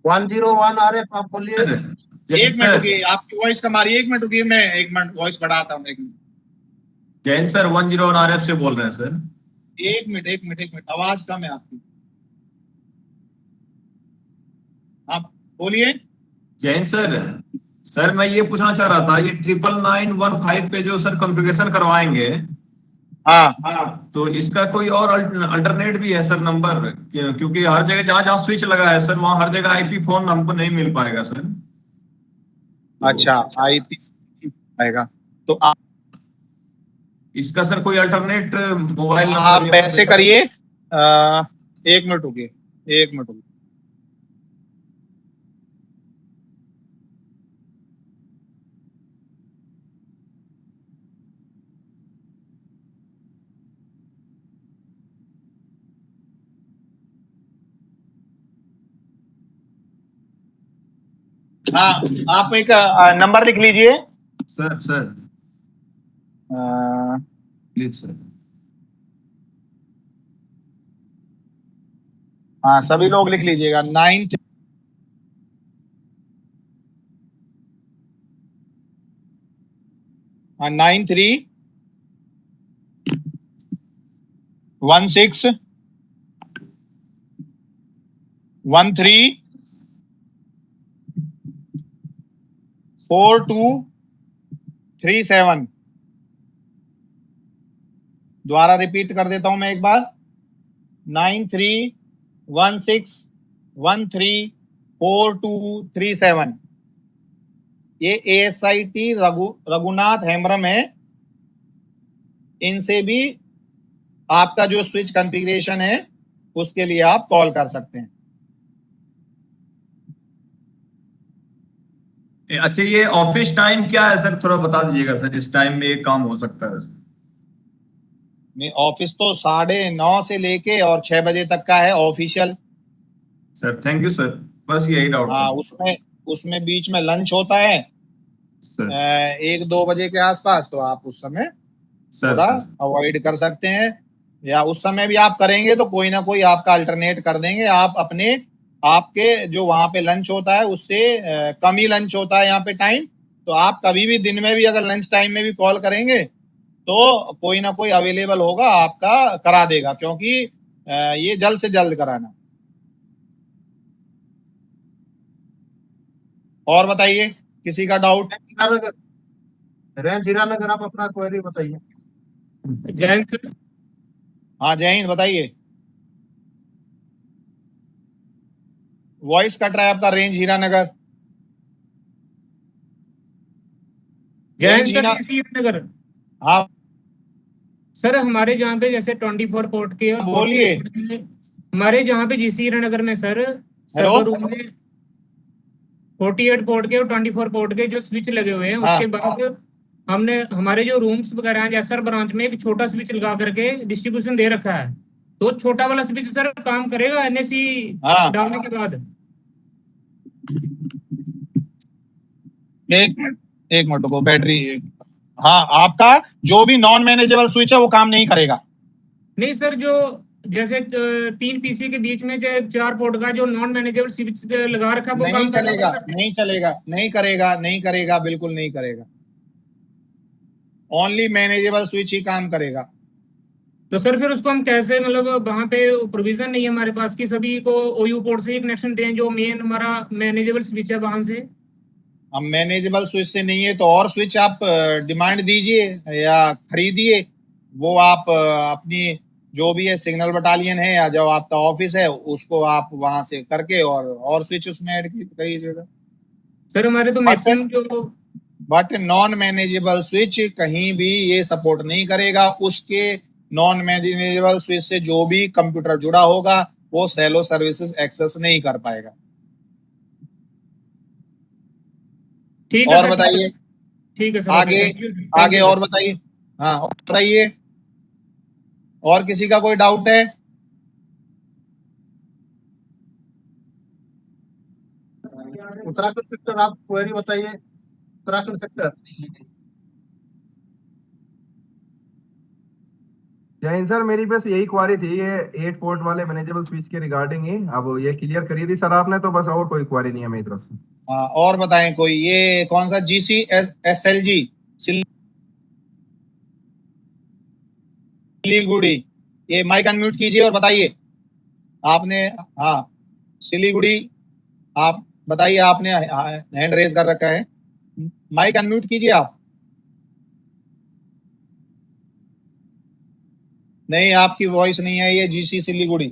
101 आ रहे, आप बोलिए। एक मिनट रुकिए, आपकी वॉइस कम आ रही है, एक मिनट रुकिए, मैं एक मिनट वॉइस बढ़ाता हूँ। एक मिनट जैन सर 101 आरएफ से बोल रहे हैं सर। एक मिनट, आवाज कम है आपकी, आप बोलिए। जैन सर मैं ये पूछना चाह रहा था, ये 99915 पे जो सर कॉन्फ़िगरेशन करवाएंगे हाँ तो इसका कोई और अल्टरनेट भी है सर नंबर? क्योंकि हर जगह जहाँ जहाँ स्विच लगा है सर वहाँ हर जगह आईपी फोन हमको नहीं मिल पाएगा सर। अच्छा, आईपी आएगा तो इसका सर कोई अल्टरनेट मोबाइल नंबर आप या कुछ ऐसे ऐसा? करिए, 1 मिनट रुकिए, 1 मिनट रुकिए। हाँ, आप एक नंबर लिख लीजिए। Sir sir a, please sir. हाँ, सभी लोग लिख लीजिएगा। 93164237। दोबारा रिपीट कर देता हूं मैं एक बार। 9316134237। ये ASIT रघुनाथ हेम्ब्रम है। इनसे भी आपका जो स्विच कॉन्फ़िगरेशन है उसके लिए आप कॉल कर सकते हैं। अच्छा, ये ऑफिस टाइम क्या है सर? थोड़ा बता दीजिएगा सर, इस टाइम में ये काम हो सकता है सर? ऑफिस तो 9:30 से लेके और 6 बजे तक का है official. Sir thank you sir, बस यही डाउट था हाँ, उसमें उसमें बीच में लंच होता है सर। 1-2 बजे के आसपास, तो आप उस समय सर थोड़ा सर अवॉइड कर सकते हैं, या उस समय भी आप करेंगे तो कोई ना कोई आपका अल्टरनेट कर देंगे। आप अपने आपके जो वहां पे लंच होता है उससे कम ही लंच होता है यहाँ पे टाइम। तो आप कभी भी दिन में भी अगर लंच टाइम में भी कॉल करेंगे तो कोई ना कोई अवेलेबल होगा, आपका करा देगा, क्योंकि ये जल्द से जल्द कराना। और बताइए, किसी का डाउट? रेंज हीरानगर आप अपना क्वेरी बताइए। जैन सर। हाँ, जय हिंद, बताइए। वॉइस कट रहा है आपका। Range Hiranagar. Jain range sir Hira GC Nagar. हाँ, सर हमारे जहाँ पे जैसे 24 पोर्ट के और 48 बोलिए। पोर्ट के, हमारे जहाँ पे जीसी नगर में सर हेलो। सर्वर रूम में 48 पोर्ट के और 24 पोर्ट के जो स्विच लगे हुए हैं, हाँ, उसके बाद हमने हमारे जो रूम्स वगैरह हैं जैसे सर ब्रांच में एक छोटा स्विच लगा करके डिस्ट्रीब्यूशन दे रखा है। तो छोटा वाला स्विच सर काम करेगा एनएसी हाँ, डालने के बाद? एक मिनट, 1 मिनट को बैटरी। हाँ, आपका जो भी नॉन मैनेजेबल स्विच है वो काम नहीं करेगा। नहीं सर, जो जैसे 3 पीसी के बीच में जो 4 पोर्ट का जो नॉन मैनेजेबल स्विच लगा रखा है वो नहीं काम करना चलेगा, पड़ेगा? नहीं चलेगा, नहीं करेगा, नहीं करेगा, बिल्कुल नहीं करेगा। ओनली मैनेजेबल स्विच ही काम करेगा। तो सर फिर उसको हम कैसे, मतलब वहां पे प्रोविजन नहीं है हमारे पास कि सभी को ओयू पोर्ट से ही कनेक्शन दें, जो मेन हमारा मैनेजेबल स्विच है वहां से? अब मैनेजेबल स्विच से नहीं है तो और स्विच आप डिमांड दीजिए या खरीदिए। वो आप अपनी जो भी है सिग्नल बटालियन है या जो आपका ऑफिस है उसको आप वहां से करके और स्विच उसमें ऐड कीजिएगा। सर हमारे तो बट मैक्सिमम जो बट नॉन मैनेजेबल स्विच कहीं भी ये सपोर्ट नहीं करेगा। उसके नॉन मैनेजेबल स्विच से जो भी कंप्यूटर जुड़ा होगा वो सेलो सर्विसेज एक्सेस नहीं कर पाएगा। ठीक है और सर, ठीक है। बताइए ठीक है सर, ओके, आगे, थैंक यू, थैंक आगे यू और सर। बताइए। हाँ, और बताइए, और किसी का कोई डाउट है? उत्तराखंड सेक्टर आप क्वेरी बताइए। उत्तराखंड सेक्टर। जैन सर, मेरी बस यही क्वारी थी, ये 8 पोर्ट वाले मैनेजेबल स्विच के रिगार्डिंग ही। अब ये क्लियर करी थी सर आपने, तो बस और कोई क्वारी नहीं है मेरी तरफ से। हाँ, और बताएं कोई। ये कौन सा GCSLG सिलीगुड़ी, ये माइक अनम्यूट कीजिए और बताइए आपने। हाँ, सिलीगुड़ी, आप बताइए। आपने हैंड रेज कर रखा है, माइक अनम्यूट कीजिए आप। नहीं, आपकी वॉइस नहीं आई है। जीसी सिलीगुड़ी,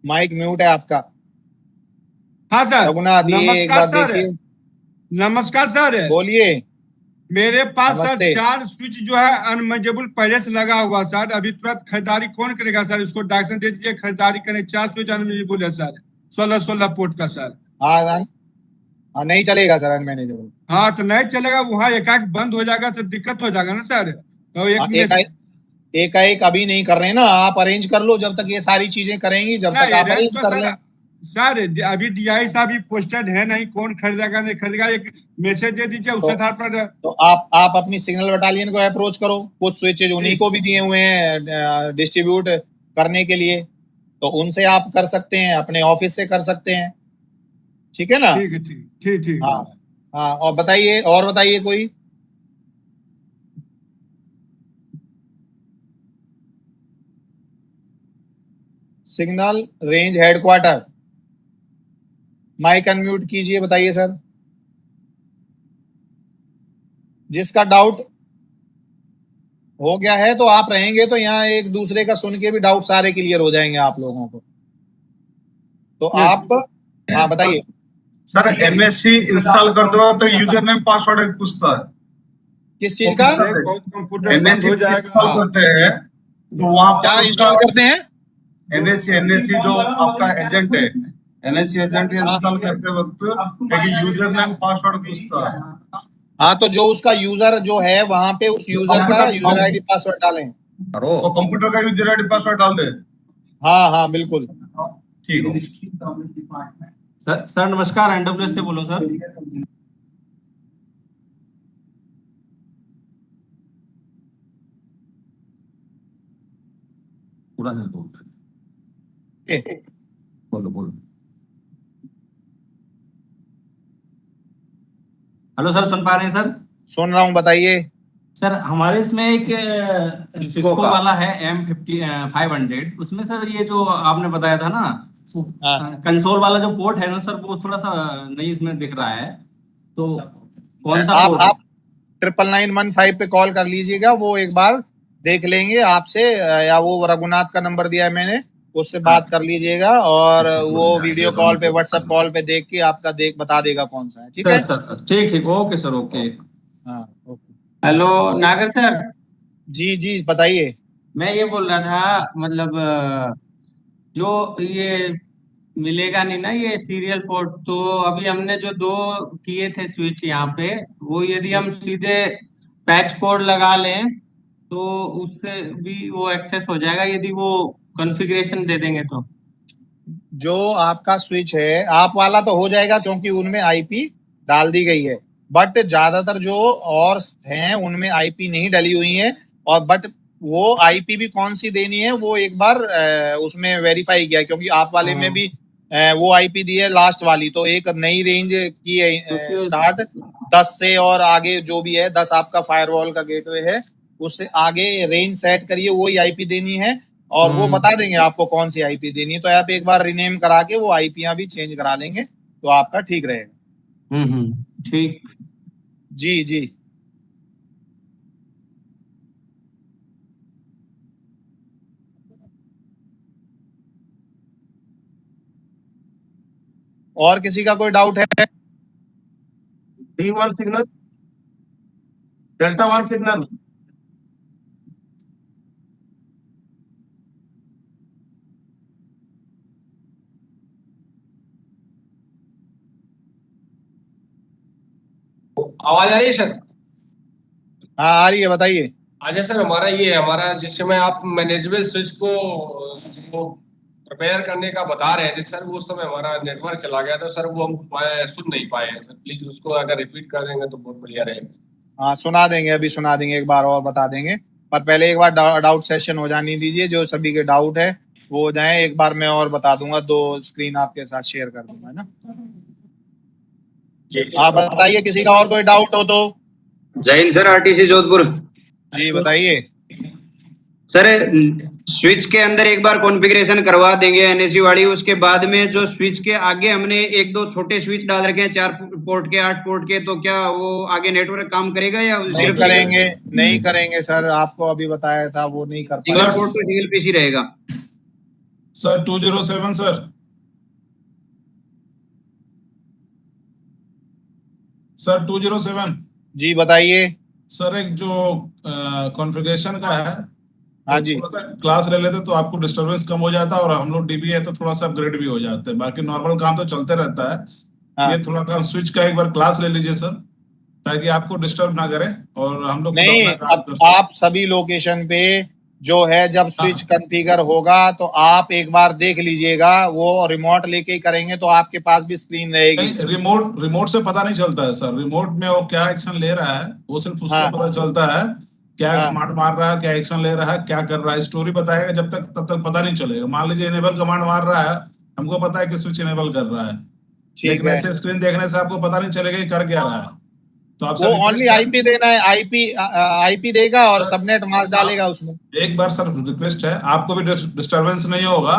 माइक म्यूट है आपका। हाँ सर, रघुनाथ, ये एक नमस्कार बार सर। देखिए, नमस्कार सर। बोलिए। मेरे पास सर नमस्ते। 4 स्विच जो है अनमेनेजेबल पहले से लगा हुआ सर। अभी तुरंत खरीदारी कौन करेगा सर? इसको डायरेक्शन दे दीजिए, खरीदारी करें। 4 स्विच अनमेनेजेबल है सर, 16 पोर्ट का सर। हाँ हाँ, नहीं चलेगा सर अनमैनेजेबल। हाँ तो नहीं चलेगा, वहाँ एकाएक बंद हो जाएगा तो दिक्कत हो जाएगा ना सर। तो हाँ, एकाएक अभी नहीं कर रहे हैं ना, आप अरेंज कर लो। जब तक ये सारी चीजें करेंगी, जब तक नहीं, आप अरेंज तो कर सर लें। सर अभी डीआई साहब भी पोस्टेड है नहीं, कौन खरीदेगा नहीं खरीदेगा, एक मैसेज दे दीजिए उस तो- आधार पर। तो आप अपनी सिग्नल बटालियन को अप्रोच करो। कुछ स्विचेज उन्हीं को भी दिए हुए हैं डिस्ट्रीब्यूट करने के लिए, तो उनसे आप कर सकते हैं, अपने ऑफिस से कर सकते हैं। ठीक है ना? ठीक है, ठीक ठीक ठीक। हाँ हाँ, और बताइए कोई। Signal range headquarter, mic unmute कीजिए, बताइए सर। जिसका डाउट हो गया है, तो आप रहेंगे तो यहाँ एक दूसरे का सुन के भी डाउट सारे क्लियर हो जाएंगे आप लोगों को। तो Yes. आप हाँ बताइए। सर एमएससी इंस्टॉल करते वक्त तो यूजर नेम पासवर्ड पूछता है। किस चीज का? कंप्यूटर बंद एनएससी हो इंस्टॉल जाएगा। करते हैं तो वहां क्या पर इंस्टॉल करते हैं? एनएससी जो आपका एजेंट है, एनएससी एजेंट इंस्टॉल करते वक्त एक यूजर नेम पासवर्ड पूछता है। हाँ, तो जो उसका यूजर जो है वहां पे उस यूजर का यूजर आईडी पासवर्ड डालें। तो कंप्यूटर का यूजर आईडी पासवर्ड डाल दे। हाँ हाँ बिल्कुल। ठीक है सर नमस्कार, एनडब्ल्यूएस से बोलो सर। पूरा नहीं बोलो। हेलो सर, सुन पा रहे हैं सर? सुन रहा हूँ, बताइए। सर हमारे इसमें एक सिस्को वाला है M500, उसमें सर ये जो आपने बताया था ना कंसोल वाला जो पोर्ट है ना सर, वो थोड़ा सा नहीं इसमें दिख रहा है, तो कौन सा पोर्ट? आप 99915 पे कॉल कर लीजिएगा, वो एक बार देख लेंगे आपसे, या वो रघुनाथ का नंबर दिया है मैंने, उससे बात कर लीजिएगा, और वो वीडियो कॉल पे, व्हाट्सएप कॉल पे देख के आपका बता देगा कौन सा है। ठीक है सर ठीक ओके सर, ओके। हाँ ओके। हेलो नागर सर, जी बताइए। मैं ये बोल रहा था, मतलब जो ये मिलेगा नहीं ना ये सीरियल पोर्ट, तो अभी हमने जो 2 किए थे स्विच यहाँ पे, वो यदि हम सीधे पैच कोड लगा लें तो उससे भी वो एक्सेस हो जाएगा, यदि वो कॉन्फ़िगरेशन दे देंगे तो। जो आपका स्विच है आप वाला तो हो जाएगा, क्योंकि उनमें आईपी डाल दी गई है, बट ज्यादातर जो और हैं उनमें आईपी नहीं डली हुई है, और बट वो आईपी भी कौन सी देनी है वो एक बार उसमें वेरीफाई किया, क्योंकि आप वाले में भी वो आईपी दी है लास्ट वाली, तो एक नई रेंज की है स्टार्ट 10 से, और आगे जो भी है 10 आपका फायरवॉल का गेटवे है, उससे आगे रेंज सेट करिए, वही आईपी देनी है, और वो बता देंगे आपको कौन सी आईपी देनी है, तो आप एक बार रिनेम करा के वो आईपीयां भी चेंज करा लेंगे तो आपका ठीक रहेगा। ठीक। जी और किसी का कोई डाउट है? D1 signal, delta 1 signal. आवाज आ रही है सर? हाँ आ रही है, बताइए। अच्छा सर, हमारा जिस समय आप मैनेजेबल स्विच को प्रिपेयर करने का बता रहे थे सर, वो समय हमारा नेटवर्क चला गया था सर, वो हम सुन नहीं पाए हैं सर, प्लीज उसको अगर रिपीट कर देंगे तो बहुत बढ़िया रहेगा। हाँ सुना देंगे, अभी सुना देंगे, एक बार और बता देंगे, पर पहले एक बार डाउट सेशन हो जाने दीजिए, जो सभी के डाउट है वो हो जाए, एक बार मैं और बता दूंगा, 2 स्क्रीन आपके साथ शेयर कर दूंगा, है ना। आप बताइए, किसी का और कोई डाउट हो तो। जय हिंद सर, आरटीसी जोधपुर। जी बताइए। सर स्विच के अंदर एक बार कॉन्फ़िगरेशन करवा देंगे एनएसी वाली, उसके बाद में जो स्विच के आगे हमने एक दो छोटे स्विच डाल रखे हैं 4 पोर्ट के 8 पोर्ट के, तो क्या वो आगे नेटवर्क काम करेगा या नहीं सिर्फ करेंगे, नहीं करेंगे सर, आपको अभी बताया था वो नहीं कर सिंगल पाएंगे। पोर्ट तो सिंगल पीसी रहेगा? सर 207 सर 207 जी बताइए। सर एक जो कॉन्फ़िगरेशन का है, हाँ जी, थोड़ा सा क्लास ले लेते तो आपको डिस्टरबेंस कम हो जाता है, और हम लोग डीबी है तो थोड़ा सा अपग्रेड भी हो जाते हैं। बाकी नॉर्मल काम तो चलते रहता है। हाँ। ये थोड़ा काम स्विच का एक बार क्लास ले लीजिए सर, ताकि आपको डिस्टर्ब ना करे और हम लोग खुद नहीं, अपना काम अब कर सकें। आप सभी लोकेशन पे जो है जब स्विच कॉन्फ़िगर होगा तो आप एक बार देख लीजिएगा, वो रिमोट लेके ही करेंगे तो आपके पास भी स्क्रीन रहेगी। नहीं, रिमोट से पता नहीं चलता है सर। रिमोट में वो क्या एक्शन ले रहा है वो सिर्फ उसको हाँ। पता चलता है, क्या हाँ। कमांड मार रहा है, क्या एक्शन ले रहा है, क्या कर रहा है, स्टोरी बताएगा जब तक, तब तक पता नहीं चलेगा। मान लीजिए इनेबल कमांड मार रहा है, हमको पता है कि स्विच इनेबल कर रहा है, ठीक लेकिन है, ऐसे स्क्रीन देखने से आपको पता नहीं चलेगा कि कर क्या रहा है। तो आपसे वो रिक्वेस्ट ओनली है, आईपी देना है, आईपी देगा और सर, सबनेट मास्क डालेगा उसमें। एक बार सर रिक्वेस्ट है, आपको भी डिस्टर्बेंस नहीं होगा।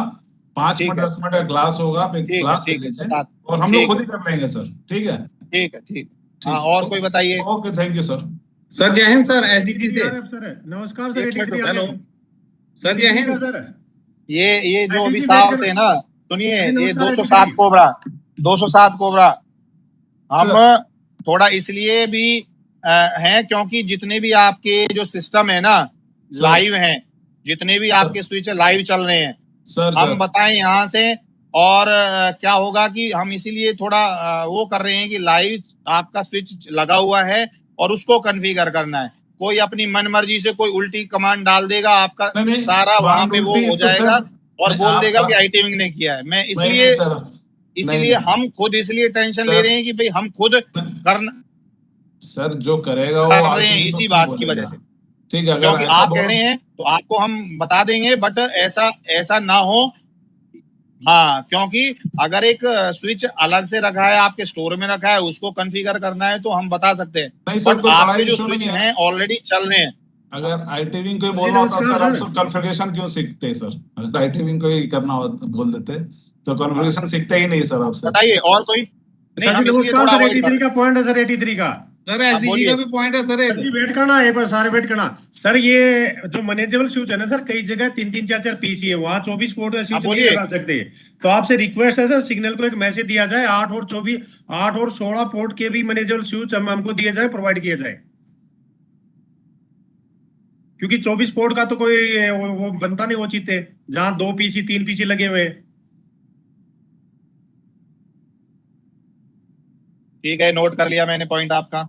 5 ठीक मिनट है, 10 मिनट का क्लास होगा, आप एक ठीक है, क्लास ले ठीक है, लीजिए बता, और हम लोग ठीक खुद है, ही कर लेंगे सर। ठीक है, ठीक है, ठीक। ठीक हाँ, है। और कोई बताइए। Okay, thank you sir. Sir जय हिंद सर, एसडीजी से। नमस्कार एक मिनट रुको। हेलो सर, जय हिंद। ये जो अभी ITC साहब वेट थे ना, सुनिए, ये नमस्कार, 207 कोबरा, 207 कोबरा हम थोड़ा इसलिए भी हैं क्योंकि जितने भी आपके जो सिस्टम है ना लाइव हैं, जितने भी आपके स्विच लाइव चल रहे हैं, हम बताएं यहाँ से। और क्या होगा कि हम इसीलिए थोड़ा वो कर रहे हैं कि लाइव आपका स्विच लगा हुआ है और उसको कॉन्फ़िगर करना है। कोई अपनी मनमर्जी से कोई उल्टी कमांड डाल देगा, आपका सारा वहां पे वो हो जाएगा और बोल देगा कि आईटी विंग ने किया है। मैं इसीलिए हम खुद इसलिए टेंशन ले रहे हैं कि भाई हम खुद करना सर, जो करेगा वो कर रहे हैं इसी बात की वजह से। ठीक है, क्योंकि आप कह रहे हैं तो आपको हम बता देंगे, बट ऐसा ना हो। हाँ, क्योंकि अगर एक स्विच अलग से रखा है, आपके स्टोर में रखा है, उसको कॉन्फ़िगर करना है तो हम बता सकते हैं, बट आपके जो स्विच हैं ऑलरेडी चल रहे हैं। अगर आईटी विंग को ही बोलना होता सर, आप सब कॉन्फ़िगरेशन क्यों सीखते सर? अगर आईटी विंग को ही करना होता बोल देते तो कॉन्फ़िगरेशन सीखते ही नहीं सर आपसे। बताइए और कोई। नहीं, हम इसलिए थोड़ा अवॉइड कर। का पॉइंट है सर, 83 का। सर एसडीजी का भी पॉइंट है सर। जी वेट करना है, पर सारे वेट करना सर। ये जो मैनेजेबल स्विच है ना सर, कई जगह 3-3 4-4 पीसी है, वहाँ 24 पोर्ट का स्विच नहीं लगा सकते। तो आपसे रिक्वेस्ट है सर, सिग्नल को एक मैसेज दिया जाए, 8 और 16 पोर्ट के भी मैनेजेबल स्विच हमको दिए जाए, प्रोवाइड किया जाए। क्योंकि 24 पोर्ट का तो कोई वो बनता नहीं वो चीते, जहाँ 2 पीसी 3 पीसी लगे हुए हैं। ठीक है, नोट कर लिया मैंने पॉइंट आपका।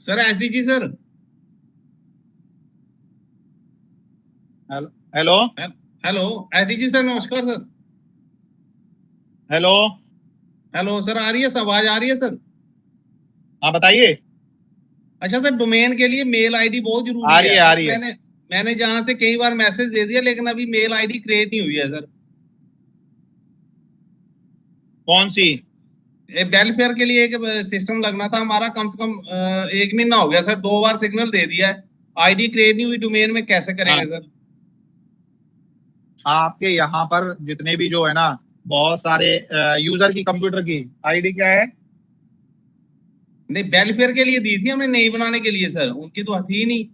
Sir SDG sir. Hello hello SDG sir, नमस्कार सर। हेलो हेलो सर, आ रही है आवाज? आ रही है सर? हाँ बताइए। अच्छा सर, डोमेन के लिए मेल आईडी बहुत जरूरी है। आ रही है। मैंने जहां से कई बार मैसेज दे दिया, लेकिन अभी मेल आईडी क्रिएट नहीं हुई है सर। कौन सी? वेलफेयर के लिए एक सिस्टम लगना था हमारा, कम से कम 1 महीना हो गया सर, 2 बार सिग्नल दे दिया है, आईडी क्रिएट नहीं हुई। डोमेन में कैसे करेंगे सर? आपके यहाँ पर जितने भी जो है ना, बहुत सारे यूजर की कंप्यूटर की आईडी क्या है? नहीं, वेलफेयर के लिए दी थी हमने, नहीं बनाने के लिए सर, उनकी तो थी नहीं।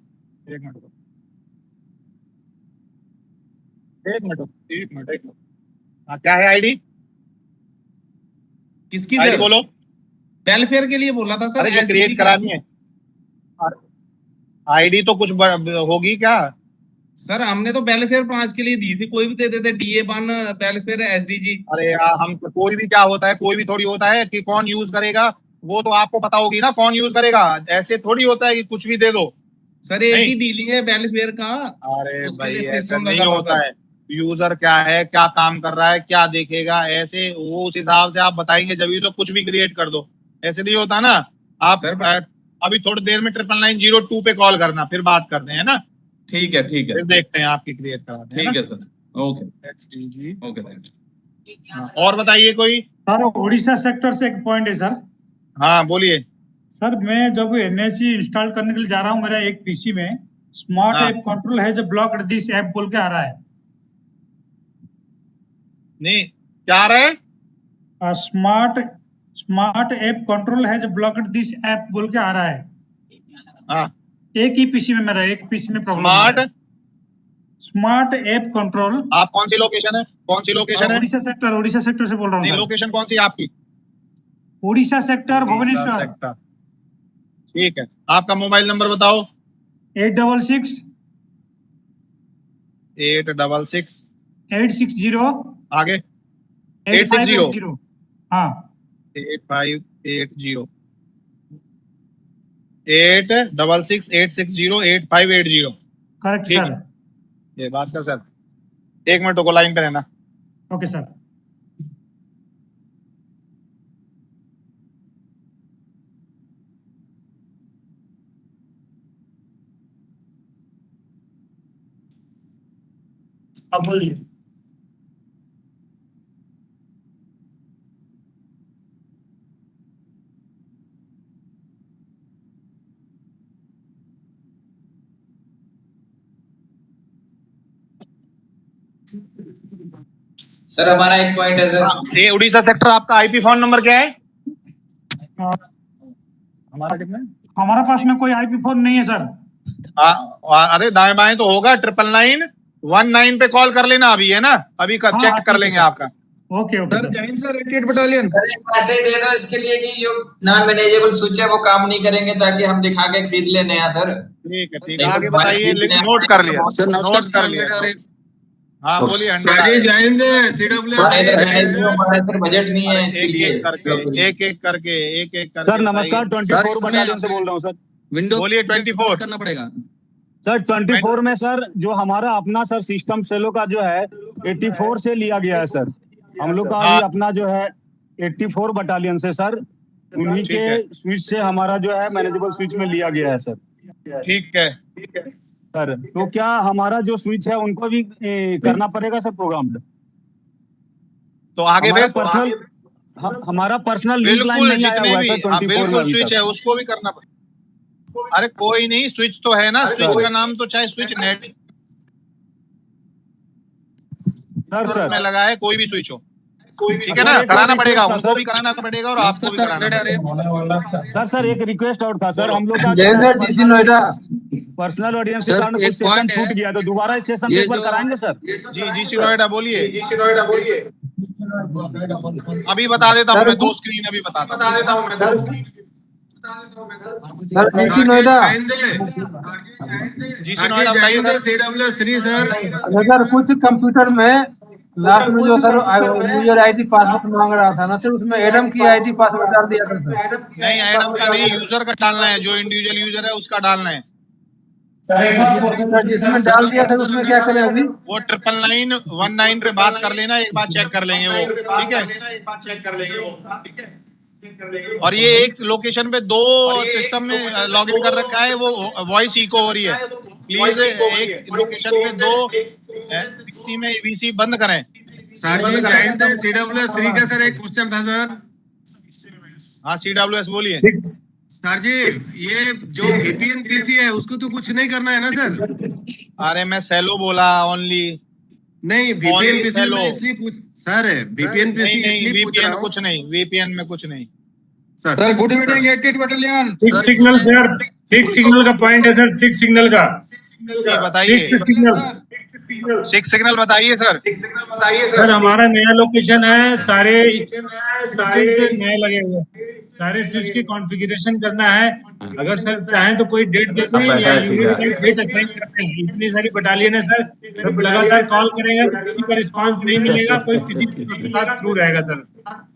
एक मिनट। हाँ, क्या है आईडी? किसकी आईडी सर? बोलो। वेलफेयर के लिए बोला था सर। अरे जो क्रिएट करानी है आईडी तो कुछ होगी क्या सर? हमने तो वेलफेयर 5 के लिए दी थी, कोई भी दे देते, DA1 वेलफेयर एसडीजी। अरे यार, हम कोई भी क्या होता है, कोई भी थोड़ी होता है कि कौन यूज करेगा, वो तो आपको पता होगी ना कौन यूज करेगा। ऐसे थोड़ी होता है कि कुछ भी दे दो सर। एक ही डीलिंग है वेलफेयर का। अरे भाई, ऐसा सिस्टम नहीं होता है। यूजर क्या है, क्या काम कर रहा है, क्या देखेगा, ऐसे वो उस हिसाब से आप बताएंगे, जब तो कुछ भी क्रिएट कर दो। ऐसे नहीं होता ना। आप अभी थोड़ी देर में 99902 पे कॉल करना, फिर बात करते हैं ना। ठीक है, ठीक है, फिर देखते हैं आपकी क्रिएट कराते हैं। ठीक है sir. Okay okay, thank you. और बताइए कोई। सर उड़ीसा सेक्टर से एक पॉइंट है सर। हाँ बोलिए। सर मैं जब एनएससी इंस्टॉल करने के लिए जा रहा हूँ, मेरा एक पीसी में स्मार्ट हाँ। ऐप कंट्रोल है जो ब्लॉक दिस ऐप बोल के आ रहा है। नहीं, क्या आ रहा है? स्मार्ट ऐप कंट्रोल है जो ब्लॉक दिस ऐप बोल के आ रहा है। हाँ, एक ही पीसी में, मेरा एक पीसी में प्रॉब्लम है। Smart app control. आप कौन सी लोकेशन है? कौन सी लोकेशन है? उड़ीसा सेक्टर से बोल रहा हूँ नहीं, सर। लोकेशन कौन सी है आपकी? उड़ीसा सेक्टर भुवनेश्वर। सेक्टर, ठीक है। आपका मोबाइल नंबर बताओ। 866 866 860 आगे 860 हाँ 8580 866 860 8580। करेक्ट ठीक सर। है। ये भास्कर सर, 1 मिनट को लाइन पे रहना। Okay sir. अब बोलिए। सर हमारा एक पॉइंट है सर। ये उड़ीसा सेक्टर, आपका आईपी फोन नंबर क्या है? हमारा कितना है? हमारा पास में कोई आईपी फोन नहीं है सर। अरे दाएं बाएं तो होगा। 99919 पे कॉल कर लेना अभी, है ना? अभी चेक कर लेंगे आपका। Okay okay sir Jain sir 88 battalion. Sir एक मैसेज दे दो इसके लिए कि जो नॉन मैनेजेबल स्विच है वो काम नहीं करेंगे, ताकि हम दिखा के खरीद ले नया सर। ठीक है, ठीक है। आगे बताइए। नोट कर लिया, नोट कर लिया। हाँ बोलिए। सर जैन सर बजट नहीं है इसके लिए। एक एक करके सर नमस्कार, 24 बटालियन से बोल रहा हूँ सर। विंडो बोलिए। 24 करना पड़ेगा सर। 24 में सर जो हमारा अपना सर सिस्टम सेलो का जो है 84 से लिया गया है सर। हम लोग का अभी अपना जो है 84 बटालियन से सर, उन्हीं के स्विच से हमारा जो है मैनेजेबल स्विच में लिया गया है सर। ठीक है सर, तो क्या हमारा जो स्विच है उनको भी करना पड़ेगा सर प्रोग्राम? तो आगे फिर हमारा पर्सनल बिल्कुल जितने भी बिल्कुल स्विच है उसको भी करना पड़ेगा। अरे कोई नहीं, स्विच तो है ना। स्विच का नाम तो चाहे स्विच नेट सर में लगा है, कोई भी स्विच हो, ठीक है ना? कराना पड़ेगा, उनको भी कराना पड़ेगा और आपको भी कराना पड़ेगा। सर एक रिक्वेस्ट और था सर। हम लोग का जीसी नोएडा पर्सनल ऑडियंस के कारण कुछ सेशन छूट गया, तो दोबारा इस सेशन एक बार कराएंगे सर। जी जीसी नोएडा बोलिए। अभी बता देता हूँ मैं, 2 स्क्रीन अभी बता देता हूँ मैं। सर जीसी नोएडा बताइए सर। CWS3 सर कुछ कंप्यूटर में लास्ट में जो सर यूजर आईडी पासवर्ड मांग रहा था ना सर, उसमें एडम की आईडी पासवर्ड डाल दिया था सर। नहीं, एडम का नहीं, यूजर का डालना है। जो इंडिविजुअल यूजर है उसका डालना है। जिसमें डाल दिया था उसमें क्या करें अभी? वो 99919 पे बात कर लेना, एक बार चेक कर लेंगे वो, ठीक है? और ये एक लोकेशन पे 2 सिस्टम में लॉगिन कर रखा है, वो वॉइस इको हो रही है। प्लीज एक लोकेशन पे 2 पीसी में वीसी बंद करें। सर जी जैन CWS3 का सर एक क्वेश्चन था सर। हाँ CWS बोलिए। सर जी ये जो VPN पीसी है उसको तो कुछ नहीं करना है ना सर? अरे मैं सेलो बोला ओनली। नहीं VPN पीसी में इसलिए पूछ सर। VPN पीसी नहीं, VPN कुछ नहीं, VPN में कुछ नहीं sir. Good evening 88 battalion. 6 signal sir, 6 signal का पॉइंट है सर। 6 सिग्नल का बताइए। 6 सिग्नल बताइए सर। सर हमारा नया लोकेशन है। सारे नए लगे हुए, सारे स्विच की कॉन्फ़िगरेशन करना है। अगर सर चाहें तो कोई डेट देते हैं या डेट असाइन करते हैं। इतनी सारी बटालियन है सर, जब लगातार कॉल करेगा तो किसी का रिस्पांस नहीं मिलेगा, कोई किसी के साथ थ्रू रहेगा sir.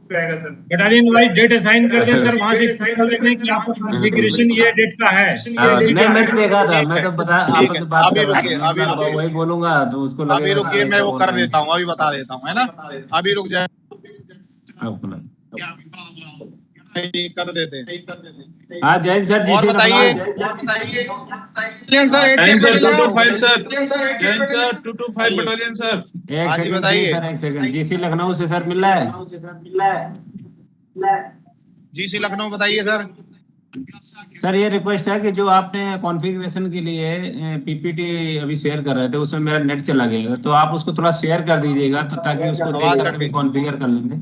Battalion wise date assign कर दें सर, वहाँ से कर देते हैं कि आपका कॉन्फ़िगरेशन ये डेट का है। नहीं मैं देखा था, मैं तो बता आप तो बात कर रहे हैं, वही बोलूंगा तो उसको लगेगा। अभी रुकिए, मैं वो कर देता हूँ, अभी बता देता हूँ, है ना? अभी रुक जाए, कर देते हैं। हाँ जैन सर जी से बताइए। Jain sir 225 sir. Jain sir 225 battalion sir. एक सेकंड बताइए सर, एक सेकंड। जीसी लखनऊ से सर मिल रहा है। जीसी लखनऊ बताइए सर। सर ये रिक्वेस्ट है कि जो आपने कॉन्फ़िगरेशन के लिए पीपीटी अभी शेयर कर रहे थे उसमें मेरा नेट चला गया है, तो आप उसको थोड़ा शेयर कर दीजिएगा तो ताकि उसको देख करके कॉन्फ़िगर कर लेंगे।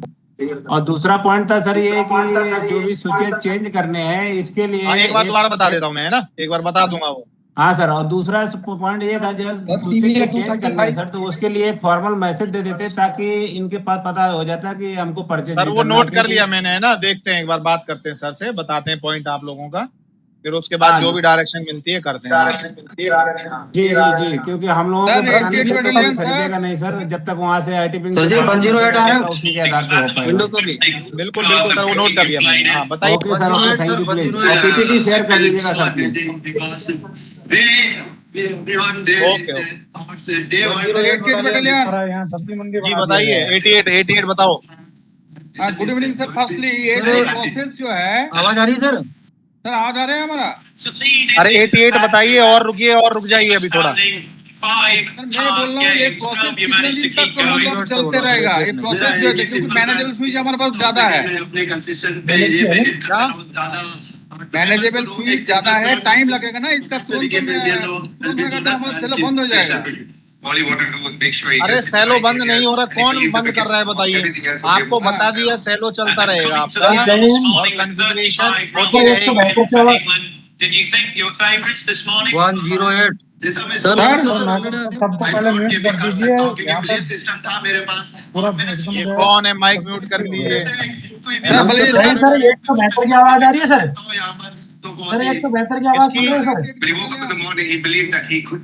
और दूसरा पॉइंट था सर ये कि जो भी स्विचेज चेंज करने हैं इसके लिए एक बार दोबारा बता देता हूँ मैं, है ना, एक बार बता दूंगा वो। हाँ सर, और दूसरा पॉइंट ये था जब स्विचेज चेंज करना है सर तो उसके लिए फॉर्मल मैसेज दे देते ताकि इनके पास पता हो जाता कि हमको परचेज सर वो नोट कर लिया मैंने, है ना, देखते हैं एक बार बात करते हैं सर से, बताते हैं पॉइंट आप लोगों का, फिर उसके बाद जो भी डायरेक्शन मिलती है करते हैं। जी जी जी, क्योंकि हम लोगों को बताने से तो कोई खरीदेगा नहीं सर जब तक वहाँ से आईटी पिंग उसी के आधार पे हो पाएगा। विंडो को भी बिल्कुल बिल्कुल सर, वो नोट कर लिया मैंने। हाँ बताइए। Okay sir, okay, thank you please. PPT share कर लीजिएगा सर प्लीज। जी बताइए, 88 बताओ। Good evening sir. फर्स्टली ये जो प्रोसेस जो है, आवाज आ रही है सर? सर आवाज आ रहा है हमारा? अरे 88 बताइए, और रुकिए और रुक जाइए अभी थोड़ा। सर मैं बोल रहा हूँ ये प्रोसेस कितने दिन तक मतलब चलते रहेगा? ये प्रोसेस जो है क्योंकि मैनेजेबल स्विच हमारे पास ज्यादा है, मैनेजेबल स्विच ज्यादा है, टाइम लगेगा ना इसका, तुरंत हमारा सेल बंद हो जाएगा। अरे सेलो बंद नहीं हो रहा, कौन बंद कर रहा है बताइए? आपको बता दिया सेलो चलता रहेगा आपका और कॉन्फ़िगरेशन होती रहेगी। 108 सर सबको पहले म्यूट कर दीजिए। ये कौन है? माइक म्यूट कर लीजिए। सर एक तो बेहतर की आवाज आ रही है सर? सर एक तो बेहतर की आवाज सुन रहे हैं सर?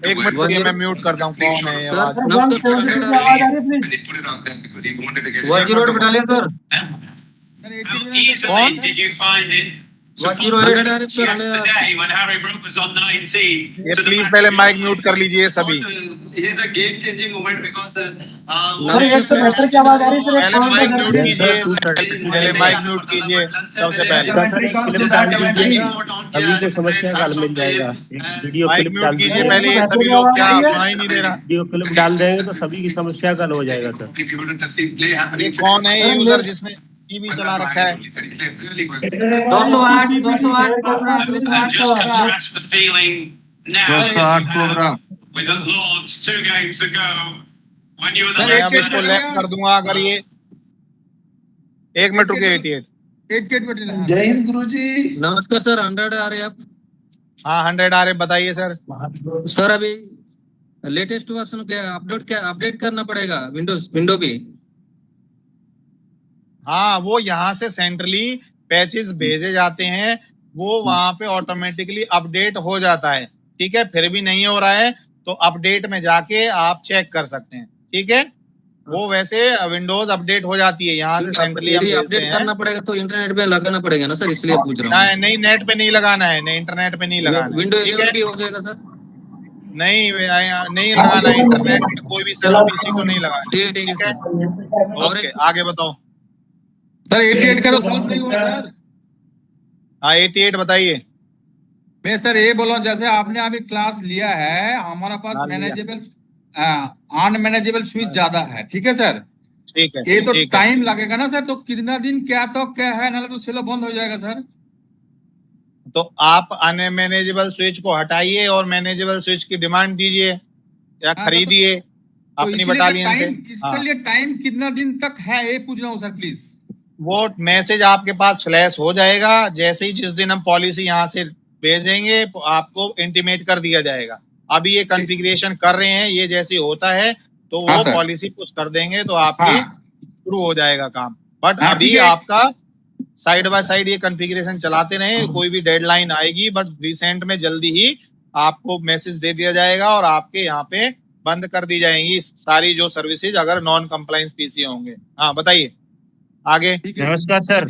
एक मिनट रुकिए, मैं म्यूट करता हूँ। कौन है ये आवाज? 172 की आवाज आ रही है प्लीज। 108 battalion sir. कौन? 108 ये प्लीज पहले माइक म्यूट कर लीजिए सभी। सर एक तो बेहतर की आवाज आ रही है सर, एक पहले कौन माइक था म्यूट सर? कीजिए, पहले माइक म्यूट कीजिए सबसे पहले। अभी तो समस्या का हल मिल जाएगा। वीडियो माइक क्लिप म्यूट डाल कीजिए दीजिए। पहले, ये सभी लोग क्या सुनाई नहीं दे रहा। वीडियो क्लिप डाल देंगे तो सभी की समस्या का हल हो जाएगा सर। ये कौन है ये यूजर जिसने टीवी चला रखा है? 208 प्रोग्राम। मैं अब इसको लेफ्ट कर दूंगा अगर ये। एक मिनट रुकिए। 88 जय हिंद गुरुजी। नमस्कार सर, 100 आ रहे हैं आप? हाँ 100 आ रहे, बताइए सर। सर अभी लेटेस्ट वर्जन क्या अपडेट करना पड़ेगा विंडो पे? हाँ वो यहाँ से सेंट्रली पैचेस भेजे जाते हैं, वो वहां पे ऑटोमेटिकली अपडेट हो जाता है। ठीक है, फिर भी नहीं हो रहा है तो अपडेट में जाके आप चेक कर सकते हैं। ठीक है, वो वैसे विंडोज अपडेट हो जाती है यहाँ से सेंट्रली हम भेजते अपडेट हैं। करना पड़ेगा तो इंटरनेट पे लगाना पड़ेगा ना सर, इसलिए पूछ रहा हूँ। नहीं नेट पे नहीं लगाना है, नहीं इंटरनेट पे नहीं लगाना है। विंडो ठीक है, हो जाएगा सर? नहीं लगाना है इंटरनेट पे, कोई भी सेलो पीसी को नहीं लगाना। ठीक है सर। ओके आगे बताओ सर 88 का तो सॉल्व नहीं हुआ सर। हाँ 88 बताइए। मैं सर ये बोल रहा हूँ जैसे आपने अभी क्लास लिया है, हमारा पास मैनेजेबल अनमैनेजेबल स्विच ज्यादा है, ठीक है सर? ठीक है, ये तो टाइम लगेगा ना सर, तो कितना दिन क्या है ना, तो सेलो बंद हो जाएगा सर। तो आप अनमैनेजेबल स्विच को हटाइए और मैनेजेबल स्विच की डिमांड दीजिए या खरीदिए अपनी बटालियन से। इसके लिए टाइम कितना दिन तक है ये पूछ रहा हूँ सर प्लीज। वो मैसेज आपके पास फ्लैश हो जाएगा जैसे ही, जिस दिन हम पॉलिसी यहाँ से भेजेंगे आपको इंटीमेट कर दिया जाएगा। अभी ये कॉन्फ़िगरेशन कर रहे हैं, ये जैसे होता है तो वो पॉलिसी पुश कर देंगे तो आपके शुरू हो जाएगा काम। बट अभी आपका साइड बाय साइड ये कॉन्फ़िगरेशन चलाते रहे, कोई भी डेडलाइन आएगी बट रिसेंट में जल्दी ही आपको मैसेज दे दिया जाएगा और आपके यहाँ पे बंद कर दी जाएंगी सारी जो सर्विसेज अगर नॉन कंप्लायंस पीसी होंगे। हाँ बताइए आगे। नमस्कार सर।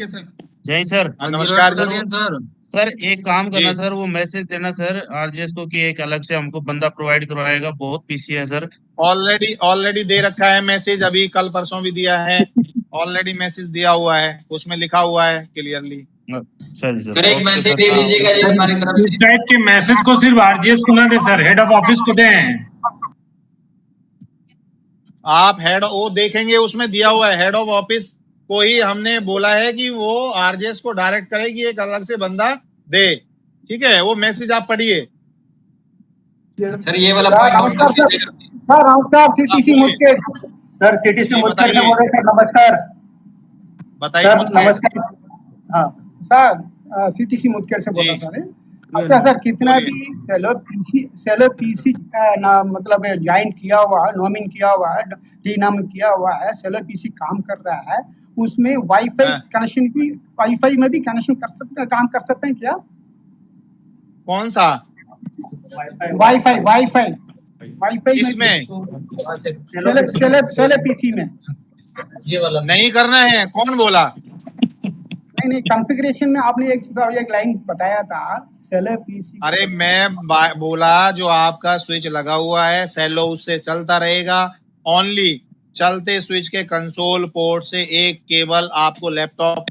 जय सर। नमस्कार सर। सर एक काम करना सर, वो मैसेज देना सर आरजेएस को कि एक अलग से हमको बंदा प्रोवाइड करवाएगा, बहुत पीसी है सर। ऑलरेडी दे रखा है मैसेज, अभी कल परसों भी दिया है, ऑलरेडी मैसेज दिया हुआ है, उसमें लिखा हुआ है क्लियरली। सर एक मैसेज दे दीजिएगा जी हमारी तरफ से। इस टाइप के मैसेज को सिर्फ आरजीएस को ना दे सर, हेड ऑफ ऑफिस को दें। आप हेड वो देखेंगे उसमें दिया हुआ है, हेड ऑफ ऑफिस को ही हमने बोला है कि वो आरजेएस को डायरेक्ट करेगी, एक अलग से बंदा दे, ठीक है, वो मैसेज आप पढ़िए। सर ये वाला पॉइंट नोट कर लीजिएगा। सर नमस्कार, सीटीसी बोलिए। मुदखेड़ सर, सीटीसी जी, मुदखेड़ से बताइए। बोल रहे सर, नमस्कार बताइए सर, मुदखेड़। नमस्कार। हाँ सर, सीटीसी मुदखेड़ से बोल रहा था। अच्छा सर, कितना भी सेलो पीसी ना मतलब ज्वाइन किया हुआ है, नॉमिन किया हुआ है, डीनाम किया हुआ है, सेलो पीसी काम कर रहा है, उसमें वाईफाई कनेक्शन भी, वाईफाई में भी कनेक्शन कर सकते हैं, काम कर सकते हैं क्या? कौन सा वाईफाई वाईफाई वाईफाई किसमें? सेलो पीसी में ये वाला नहीं करना है, कौन बोला? नहीं, कॉन्फ़िगरेशन में आपने एक लाइन बताया था, सेलो पीसी। अरे मैं बोला जो आपका स्विच लगा हुआ है सेलो उससे चलता रहेगा। ओनली चलते स्विच के कंसोल पोर्ट से एक केबल आपको लैपटॉप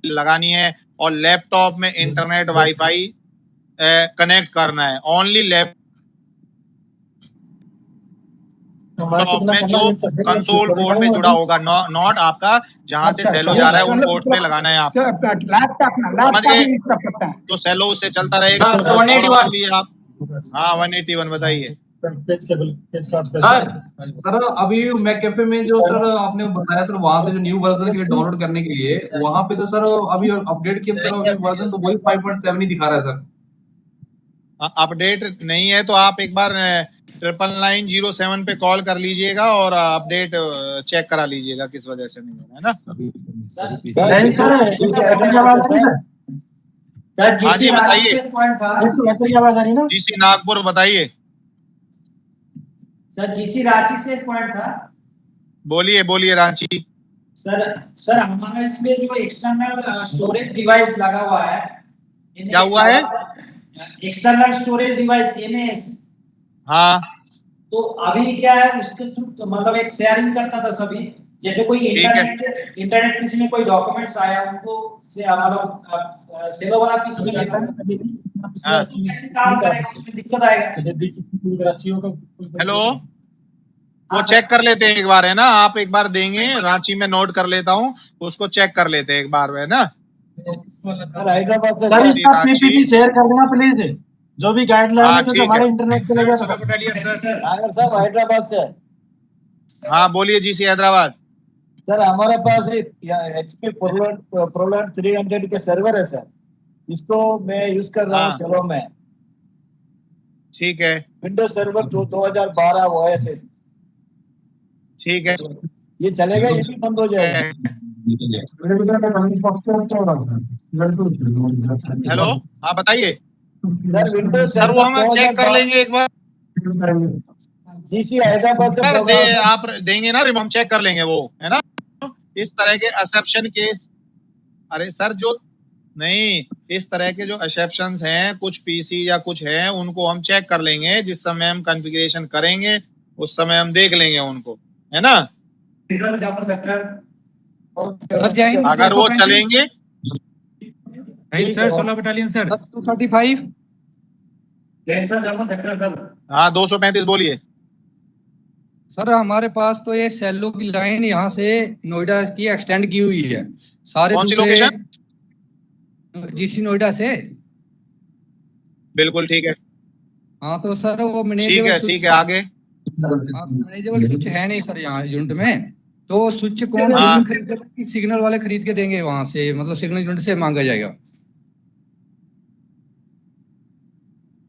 लगानी है और लैपटॉप में इंटरनेट वाईफाई कनेक्ट करना है। ओनली लैपटॉप में जो कंसोल पोर्ट में जुड़ा होगा, नॉट आपका जहां से सेलो जा रहा है उन पोर्ट पे लगाना है आपको। लैपटॉप में यूज कर सकते हैं तो सेलो उससे चलता रहेगा। सर, 181 आप हाँ 181 बताइए सर अभी मैक कैफे में जो सर आपने बताया सर, वहां से जो न्यू वर्जन के डाउनलोड करने के लिए, वहां पे तो सर अभी अपडेट किया सर, अभी वर्जन तो वही 5.7 ही दिखा रहा है सर। अपडेट नहीं है तो आप एक बार 99907 पे कॉल कर लीजिएगा और अपडेट चेक करा लीजिएगा किस वजह से नहीं हो रहा है ना। हाँ जी बताइए। जीसी नागपुर बताइए। सर जीसी रांची से एक पॉइंट था। बोलिए बोलिए रांची। सर हमारा इसमें जो एक्सटर्नल स्टोरेज डिवाइस लगा हुआ है, क्या हुआ है? External storage device NS. हाँ तो अभी क्या है उसके थ्रू तो मतलब एक शेयरिंग करता था सभी, जैसे कोई इंटरनेट किसी में कोई डॉक्यूमेंट्स आया उनको से मतलब सेवा वाला पीसी में लेना दिक्कत आएगा। हेलो, वो चेक कर लेते हैं एक बार, है ना? आप एक बार देंगे, रांची में नोट कर लेता हूँ, उसको चेक कर लेते हैं एक बार, है ना? हैदराबाद सर इसका पीपीटी शेयर कर देना प्लीज, जो भी गाइडलाइन है, क्योंकि हमारा इंटरनेट चलेगा। नागर साहब हैदराबाद से। हाँ बोलिए जी सी हैदराबाद। सर हमारे पास एक HP प्रोलैंड 300 के सर्वर है सर, इसको मैं यूज कर रहा हूँ सेलो में। ठीक है। विंडोज सर्वर 2012 OS है। ठीक है, ये चलेगा, ये भी बंद हो जाएगा। हेलो, हाँ बताइए सर विंडोज सर, वो हम चेक कर लेंगे एक बार। जीसी हैदराबाद से सर आप देंगे ना, हम चेक कर लेंगे वो, है ना? इस तरह के एक्सेप्शन केस, अरे सर जो नहीं, इस तरह के जो एक्सेप्शंस हैं कुछ पीसी या कुछ है, उनको हम चेक कर लेंगे। जिस समय हम कॉन्फ़िगरेशन करेंगे उस समय हम देख लेंगे उनको, है ना? अगर वो चलेंगे। Sir 16 battalion sir 235। हाँ 235 बोलिए। सर हमारे पास तो ये सेलो की लाइन यहाँ से नोएडा की एक्सटेंड की हुई है सारे। कौन सी लोकेशन? जीसी नोएडा से। बिल्कुल ठीक है। हाँ तो सर वो ठीक है आगे। मैनेजेबल स्विच है नहीं सर यहाँ यूनिट में, तो स्विच कौन सिग्नल वाले खरीद के देंगे वहां से, मतलब सिग्नल यूनिट से मांगा जाएगा?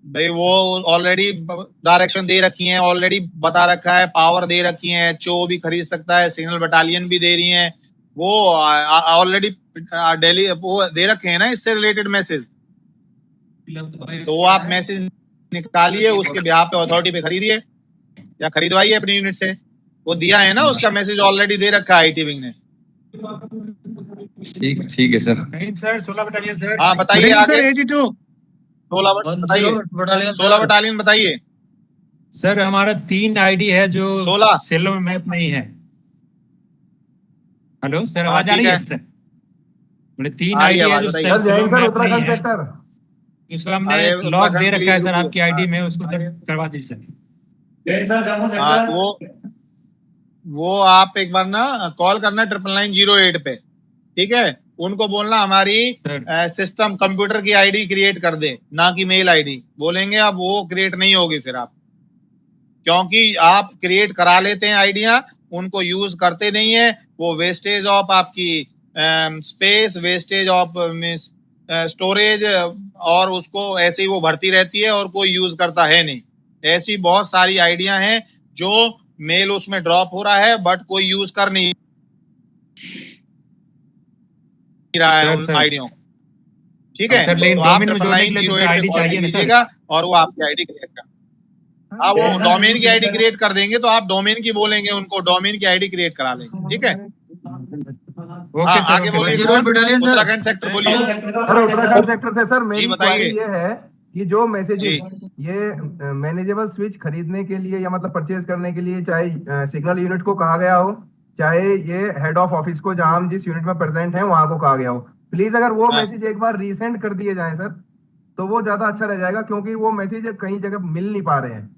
भाई वो ऑलरेडी डायरेक्शन दे रखी है, ऑलरेडी बता रखा है, पावर दे रखी है, चो भी खरीद सकता है, सिग्नल बटालियन भी दे रही है, वो ऑलरेडी डेली वो दे रखे हैं ना इससे रिलेटेड मैसेज। तो वो आप मैसेज निकालिए, उसके बिहाफ पे अथॉरिटी पे खरीदिए या खरीदवाइए अपनी यूनिट से। वो दिया है ना, उसका मैसेज ऑलरेडी दे रखा है आईटी विंग ने। ठीक है सर। Sir 16 battalion sir. हाँ बताइए आगे। 82 16 बताइए। 16 बटालियन बताइए। सर हमारा 3 आईडी है जो 16 सेलो में मैप नहीं है। हेलो सर, आवाज आ रही है सर? मेरे 3 आईडी है जो सेलो में मैप नहीं है, उसको हमने लॉक दे रखा है सर आपकी आईडी में, उसको करवा दीजिए सर। वो आप एक बार ना कॉल करना 99908 पे, ठीक है? उनको बोलना हमारी सिस्टम कंप्यूटर की आईडी क्रिएट कर दे, ना कि मेल आईडी बोलेंगे। अब वो क्रिएट नहीं होगी फिर आप, क्योंकि आप क्रिएट करा लेते हैं आइडिया, उनको यूज करते नहीं है, वो वेस्टेज ऑफ आपकी स्पेस, वेस्टेज ऑफ स्टोरेज, और उसको ऐसे ही वो भरती रहती है और कोई यूज करता है नहीं। ऐसी बहुत सारी आइडिया हैं जो मेल उसमें ड्रॉप हो रहा है बट कोई यूज कर नहीं रहा है उन आइडियों। ठीक है, सर, लेकिन तो आप डोमेन में जोड़ने के लिए तो आईडी चाहिए ना सर, और वो आपकी आईडी क्रिएट कर, हाँ वो डोमेन की आईडी क्रिएट कर देंगे, तो आप डोमेन की बोलेंगे उनको, डोमेन की आईडी क्रिएट करा लेंगे। ठीक है, ओके सर, आगे बोलिए उत्तराखंड सेक्टर बोलिए। सर उत्तराखंड सेक्टर से सर मेरी बताइए। क्वेरी ये है कि जो मैसेजेस ये मैनेजेबल स्विच खरीदने के लिए या मतलब परचेज करने के लिए, चाहे सिग्नल यूनिट को कहा गया हो, चाहे ये हेड ऑफ ऑफिस को जहां हम जिस यूनिट में प्रेजेंट हैं वहां को कहा गया हो, प्लीज अगर वो मैसेज एक बार रीसेंड कर दिए जाए सर, तो वो ज्यादा अच्छा रह जाएगा, क्योंकि वो मैसेज कई जगह मिल नहीं पा रहे हैं।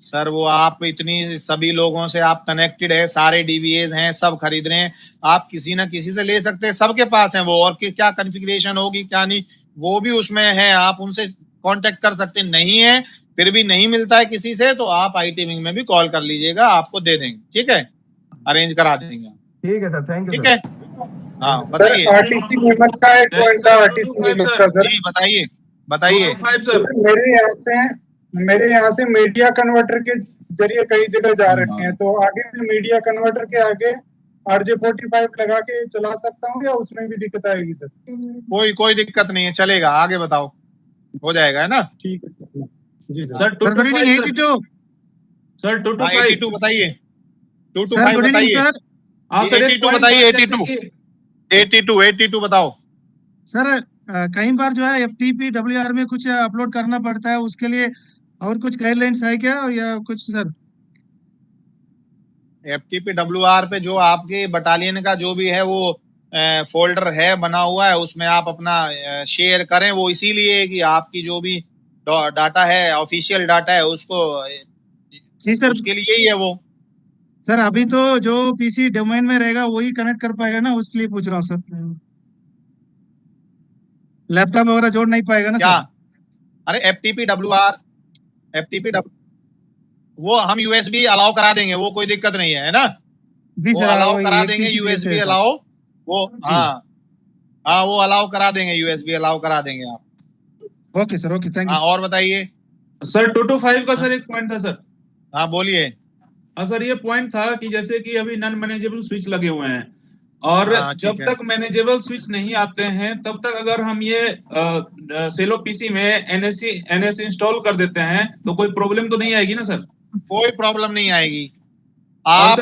सर वो आप इतनी सभी लोगों से आप कनेक्टेड है, सारे डीबीएस हैं, सब खरीद रहे हैं, आप किसी ना किसी से ले सकते हैं, सबके पास है वो, और क्या कॉन्फ़िगरेशन होगी क्या नहीं वो भी उसमें है, आप उनसे कांटेक्ट कर सकते हैं। नहीं है फिर भी नहीं मिलता है किसी से, तो आप आईटी विंग में भी कॉल कर लीजिएगा, आपको दे देंगे। ठीक है, अरेंज करा देंगे। ठीक है सर, थैंक यू। ठीक है, हाँ बताइए। आरटीसी नीमच का एक पॉइंट था, आरटीसी नीमच का सर। बताइए बताइए। मेरे यहाँ से मीडिया कन्वर्टर के जरिए कई जगह जा रहे हैं, तो आगे भी मीडिया कन्वर्टर के आगे RJ45 लगा के चला सकता हूँ या उसमें भी दिक्कत आएगी सर? कोई दिक्कत नहीं है, चलेगा, आगे बताओ, हो जाएगा है ना? ठीक है सर। जी सर। सर 225 सर 225 82 बताइए, 225 सर, बताइए। सर हाँ सर, 82 बताइए, 82 बताओ सर। कई बार जो है FTP WR में कुछ अपलोड करना पड़ता है, उसके लिए और कुछ गाइडलाइंस है क्या या कुछ सर? FTP WR पे जो आपके बटालियन का जो भी है वो फोल्डर है बना हुआ है, उसमें आप अपना शेयर करें। वो इसीलिए कि आपकी जो भी डाटा है, ऑफिशियल डाटा है, उसको जी सर, उसके लिए ही है वो। सर अभी तो जो PC डोमेन में रहेगा वही कनेक्ट कर पाएगा ना, इसलिए पूछ रहा हूँ सर। लैपटॉप वगैरह जोड़ नहीं पाएगा ना क्या? सर? अरे FTP WR वो हम USB अलाउ करा देंगे, वो कोई दिक्कत नहीं है ना, जी वो सर, अलाउ वो करा एक देंगे, ही चीज़ USB है सर। अलाउ वो, हाँ वो अलाउ करा देंगे, USB अलाउ करा देंगे आप। Okay sir, okay, thank you. हाँ और बताइए सर 225 का सर एक पॉइंट था सर। हाँ बोलिए। हाँ सर, ये पॉइंट था कि जैसे कि अभी नॉन मैनेजेबल स्विच लगे हुए हैं, और जब तक मैनेजेबल स्विच नहीं आते हैं तब तक अगर हम ये सेलो पीसी में NS इंस्टॉल कर देते हैं तो कोई प्रॉब्लम तो नहीं आएगी ना सर? कोई प्रॉब्लम नहीं आएगी। आप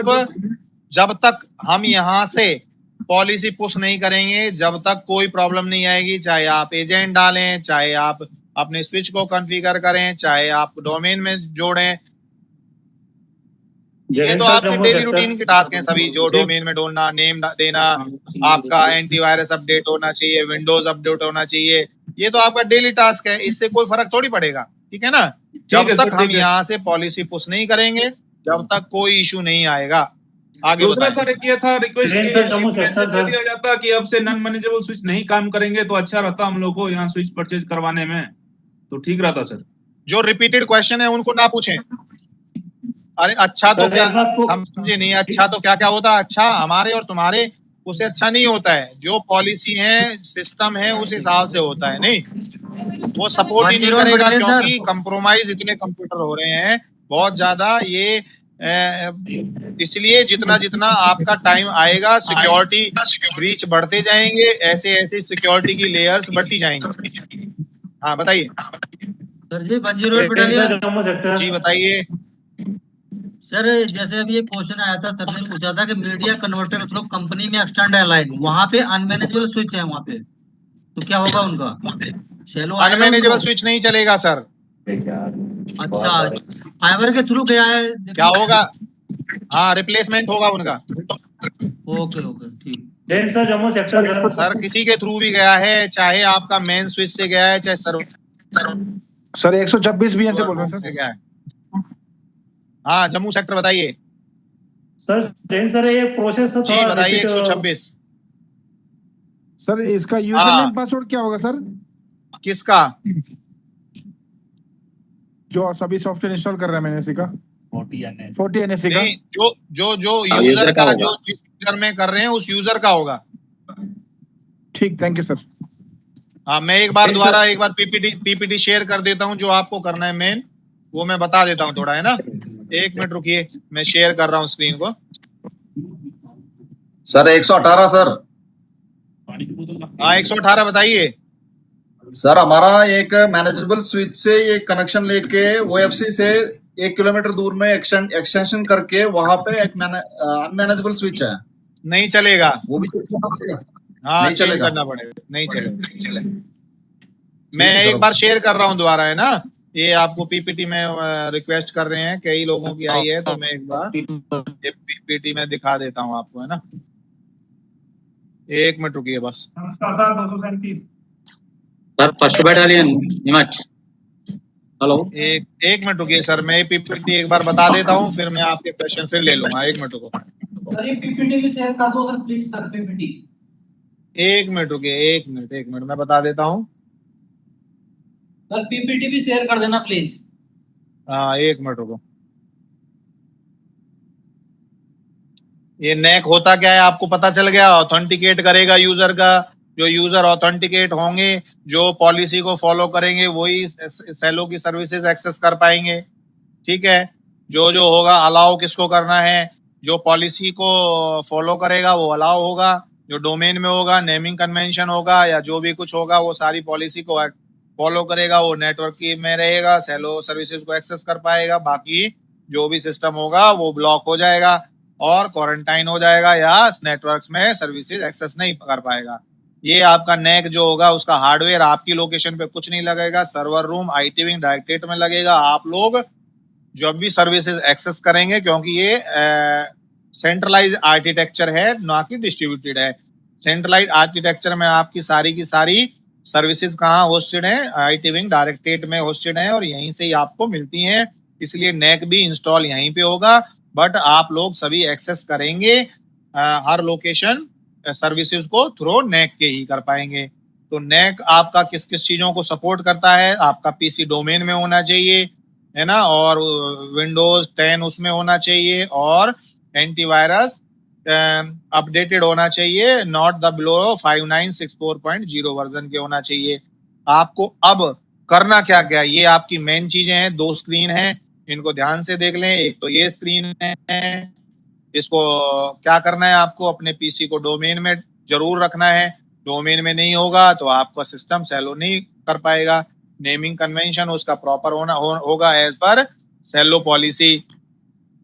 जब तक हम यहाँ से पॉलिसी पुश नहीं करेंगे, जब तक कोई प्रॉब्लम नहीं आएगी। चाहे आप एजेंट डालें, चाहे आप अपने स्विच को कॉन्फ़िगर करें, चाहे आप डोमेन में जोड़ें, ये तो आपके डेली रूटीन के टास्क हैं सभी, जो डोमेन में डालना, नेम देना, आपका एंटीवायरस अपडेट होना चाहिए, विंडोज अपडेट होना चाहिए, ये तो आपका डेली टास्क है, इससे कोई फर्क थोड़ी पड़ेगा। ठीक है ना? जब तक हम यहाँ से पॉलिसी पुश नहीं करेंगे, जब तक कोई इशू नहीं आएगा। आगे दूसरा सर एक ये था रिक्वेस्ट दिया जाता कि अब से नॉन मैनेजेबल स्विच नहीं काम करेंगे तो अच्छा रहता हम लोग को यहाँ स्विच परचेज करवाने में, तो ठीक रहता सर। जो रिपीटेड क्वेश्चन है उनको ना पूछें। अरे अच्छा तो क्या, समझे नहीं? अच्छा तो क्या क्या होता है? अच्छा हमारे और तुम्हारे उसे अच्छा नहीं होता है, जो पॉलिसी है, सिस्टम है, उस हिसाब से होता है। नहीं वो सपोर्ट ही नहीं करेगा, क्योंकि कंप्रोमाइज इतने कंप्यूटर हो रहे हैं बहुत ज्यादा। ये इसलिए जितना जितना आपका टाइम आएगा, सिक्योरिटी ब्रीच बढ़ते जाएंगे, ऐसे ऐसे सिक्योरिटी की लेयर्स बढ़ती जाएंगी। हाँ बताइए सर जी। 108 बटालियन जी बताइए सर। जैसे अभी एक क्वेश्चन आया था, सर ने पूछा था कि मीडिया कन्वर्टर थ्रू कंपनी में एक्सटेंड है लाइन, वहाँ पे अनमैनेजेबल स्विच है वहाँ पे, तो क्या होगा उनका? शेलो अनमैनेजेबल स्विच नहीं चलेगा सर। अच्छा, फाइबर के थ्रू गया है, क्या होगा? हाँ रिप्लेसमेंट होगा उनका। ओके ओके ठीक। सर किसी के थ्रू भी गया है, चाहे आपका मेन स्विच से गया है, चाहे सर 126 BN से बोल रहे हैं सर। क्या है? हाँ जम्मू सेक्टर बताइए सर। जैन सर ये प्रोसेस जी बताइए। 126 सर इसका यूजर नेम पासवर्ड क्या होगा सर? किसका? जो सभी सॉफ्टवेयर इंस्टॉल कर रहा है मैंने का 40 NSE का। नहीं, जो यूजर का, जो जिस यूजर में कर रहे हैं उस यूजर का होगा। ठीक, थैंक यू सर। हाँ, मैं एक बार दोबारा एक बार पीपीटी शेयर कर देता हूँ, जो आपको करना है मेन वो मैं बता देता हूँ थोड़ा, है ना। एक मिनट रुकिए, मैं शेयर कर रहा हूँ स्क्रीन को। Sir 118 sir. हाँ 118 बताइए। सर हमारा एक मैनेजेबल स्विच से ये कनेक्शन लेके OFC से 1 किलोमीटर दूर में एक्सटेंशन करके वहां पे एक अनमैनेजेबल स्विच है। नहीं चलेगा वो भी करना पड़ेगा। हाँ, नहीं चेंज चलेगा। करना पड़ेगा, नहीं चलेगा। मैं एक बार शेयर कर रहा हूँ दोबारा, है ना। ये आपको पीपीटी में रिक्वेस्ट कर रहे हैं, कई लोगों की आई है, तो मैं एक बार ये पीपीटी में दिखा देता हूँ आपको, है ना। एक मिनट रुकिए बस। सर फर्स्ट बटालियन हिमाच। हेलो, एक मिनट रुकिए सर, मैं पीपीटी एक बार बता देता हूँ, फिर मैं आपके क्वेश्चन फिर ले लूंगा। एक मिनट रुको सर, ये पीपीटी भी शेयर कर दो सर प्लीज सर, पीपीटी। एक मिनट रुकिए, एक मिनट मैं बता देता हूँ। सर पीपीटी भी शेयर कर देना प्लीज। हाँ एक मिनट रुको। ये नेक होता क्या है आपको पता चल गया। ऑथेंटिकेट करेगा यूजर का, जो यूजर ऑथेंटिकेट होंगे, जो पॉलिसी को फॉलो करेंगे, वही सेलो की सर्विसेज एक्सेस कर पाएंगे। ठीक है, जो होगा अलाउ किसको करना है, जो पॉलिसी को फॉलो करेगा वो अलाउ होगा, जो डोमेन में होगा, नेमिंग कन्वेंशन होगा या जो भी कुछ होगा, वो सारी पॉलिसी को फॉलो करेगा, वो नेटवर्क में रहेगा, सेलो सर्विसेज को एक्सेस कर पाएगा। बाकी जो भी सिस्टम होगा वो ब्लॉक हो जाएगा और क्वारंटाइन हो जाएगा, या नेटवर्क्स में सर्विसेज एक्सेस नहीं कर पाएगा। ये आपका नेक जो होगा उसका हार्डवेयर आपकी लोकेशन पे कुछ नहीं लगेगा, server room IT wing directorate में लगेगा। आप लोग जब भी सर्विसेज एक्सेस करेंगे, क्योंकि ये सेंट्रलाइज आर्किटेक्चर है ना कि डिस्ट्रीब्यूटेड है। सेंट्रलाइज आर्किटेक्चर में आपकी सारी की सारी सर्विसेज कहाँ होस्टेड है, IT विंग डायरेक्टरेट में होस्टेड है और यहीं से ही आपको मिलती हैं। इसलिए नेक भी इंस्टॉल यहीं पे होगा, बट आप लोग सभी एक्सेस करेंगे हर लोकेशन सर्विसेज को थ्रू नेक के ही कर पाएंगे। तो नेक आपका किस किस चीजों को सपोर्ट करता है, आपका PC डोमेन में होना चाहिए, है ना, और विंडोज 10 उसमें होना चाहिए, और एंटीवायरस अपडेटेड होना चाहिए, नॉट द बिलो 5964.0 वर्जन के होना चाहिए। आपको अब करना क्या क्या, ये आपकी मेन चीजें हैं। 2 स्क्रीन हैं, इनको ध्यान से देख लें। एक तो ये स्क्रीन है, इसको क्या करना है, आपको अपने PC को डोमेन में जरूर रखना है। डोमेन में नहीं होगा तो आपका सिस्टम सेलो नहीं कर पाएगा। नेमिंग कन्वेंशन उसका प्रॉपर होगा एज पर सेलो पॉलिसी।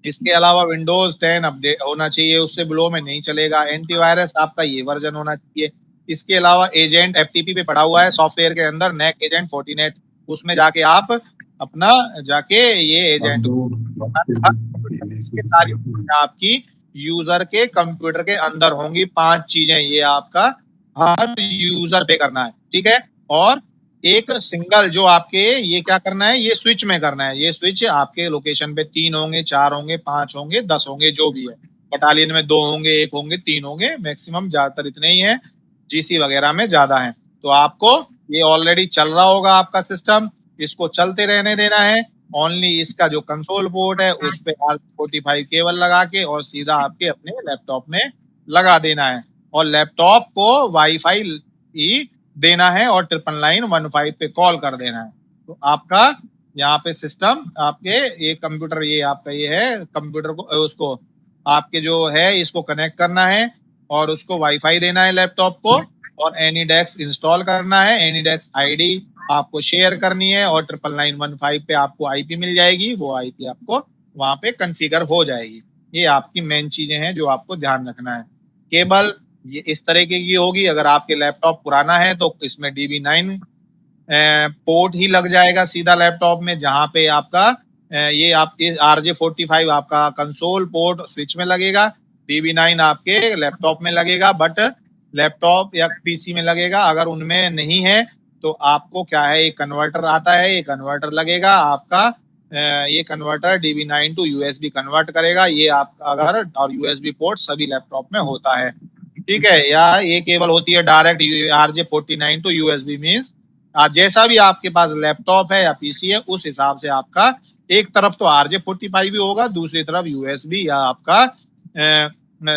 इसके अलावा विंडोज 10 अपडेट होना चाहिए, उससे बिलो में नहीं चलेगा। एंटीवायरस आपका ये वर्जन होना चाहिए। इसके अलावा एजेंट FTP पे पड़ा हुआ है सॉफ्टवेयर के अंदर, नेक एजेंट 49, उसमें जाके आप अपना ये एजेंट सारी आपकी यूजर के कंप्यूटर के अंदर होंगी। 5 चीजें ये आपका हर यूजर पे करना है, ठीक है। और एक सिंगल जो आपके ये क्या करना है, ये स्विच में करना है। ये स्विच आपके लोकेशन पे 3 होंगे, 4 होंगे, 5 होंगे, 10 होंगे, जो भी है। बटालियन में 2 होंगे, 1 होंगे, 3 होंगे, मैक्सिमम ज्यादातर इतने ही है। GC वगैरह में ज्यादा है। तो आपको ये ऑलरेडी चल रहा होगा आपका सिस्टम, इसको चलते रहने देना है। ओनली इसका जो कंसोल पोर्ट है उस पे R45 केबल लगा के और सीधा आपके अपने लैपटॉप में लगा देना है, और लैपटॉप को वाईफाई ही देना है और 99915 पे कॉल कर देना है। तो आपका यहाँ पे सिस्टम आपके ये कंप्यूटर, ये आपका ये है कंप्यूटर को, उसको आपके जो है इसको कनेक्ट करना है और उसको वाईफाई देना है लैपटॉप को, और AnyDesk इंस्टॉल करना है। AnyDesk ID आपको शेयर करनी है और 99915 पे आपको IP मिल जाएगी, वो IP आपको वहां पे कॉन्फ़िगर हो जाएगी। ये आपकी मेन चीजें हैं जो आपको ध्यान रखना है। केबल ये इस तरीके की होगी। अगर आपके लैपटॉप पुराना है तो इसमें DB9 पोर्ट ही लग जाएगा सीधा लैपटॉप में, जहां पे आपका ये आपके RJ45 आपका कंसोल पोर्ट स्विच में लगेगा, DB9 आपके लैपटॉप में लगेगा, बट लैपटॉप या PC में लगेगा। अगर उनमें नहीं है तो आपको क्या है, एक कन्वर्टर आता है, ये कन्वर्टर लगेगा आपका। ये converter DB9 to USB convert करेगा। ये आप अगर और USB पोर्ट सभी लैपटॉप में होता है। ठीक है, या ये केबल होती है direct RJ49 to USB, means जैसा भी आपके पास लैपटॉप है या पीसी है उस हिसाब से आपका एक तरफ तो RJ45 भी होगा, दूसरी तरफ USB या आपका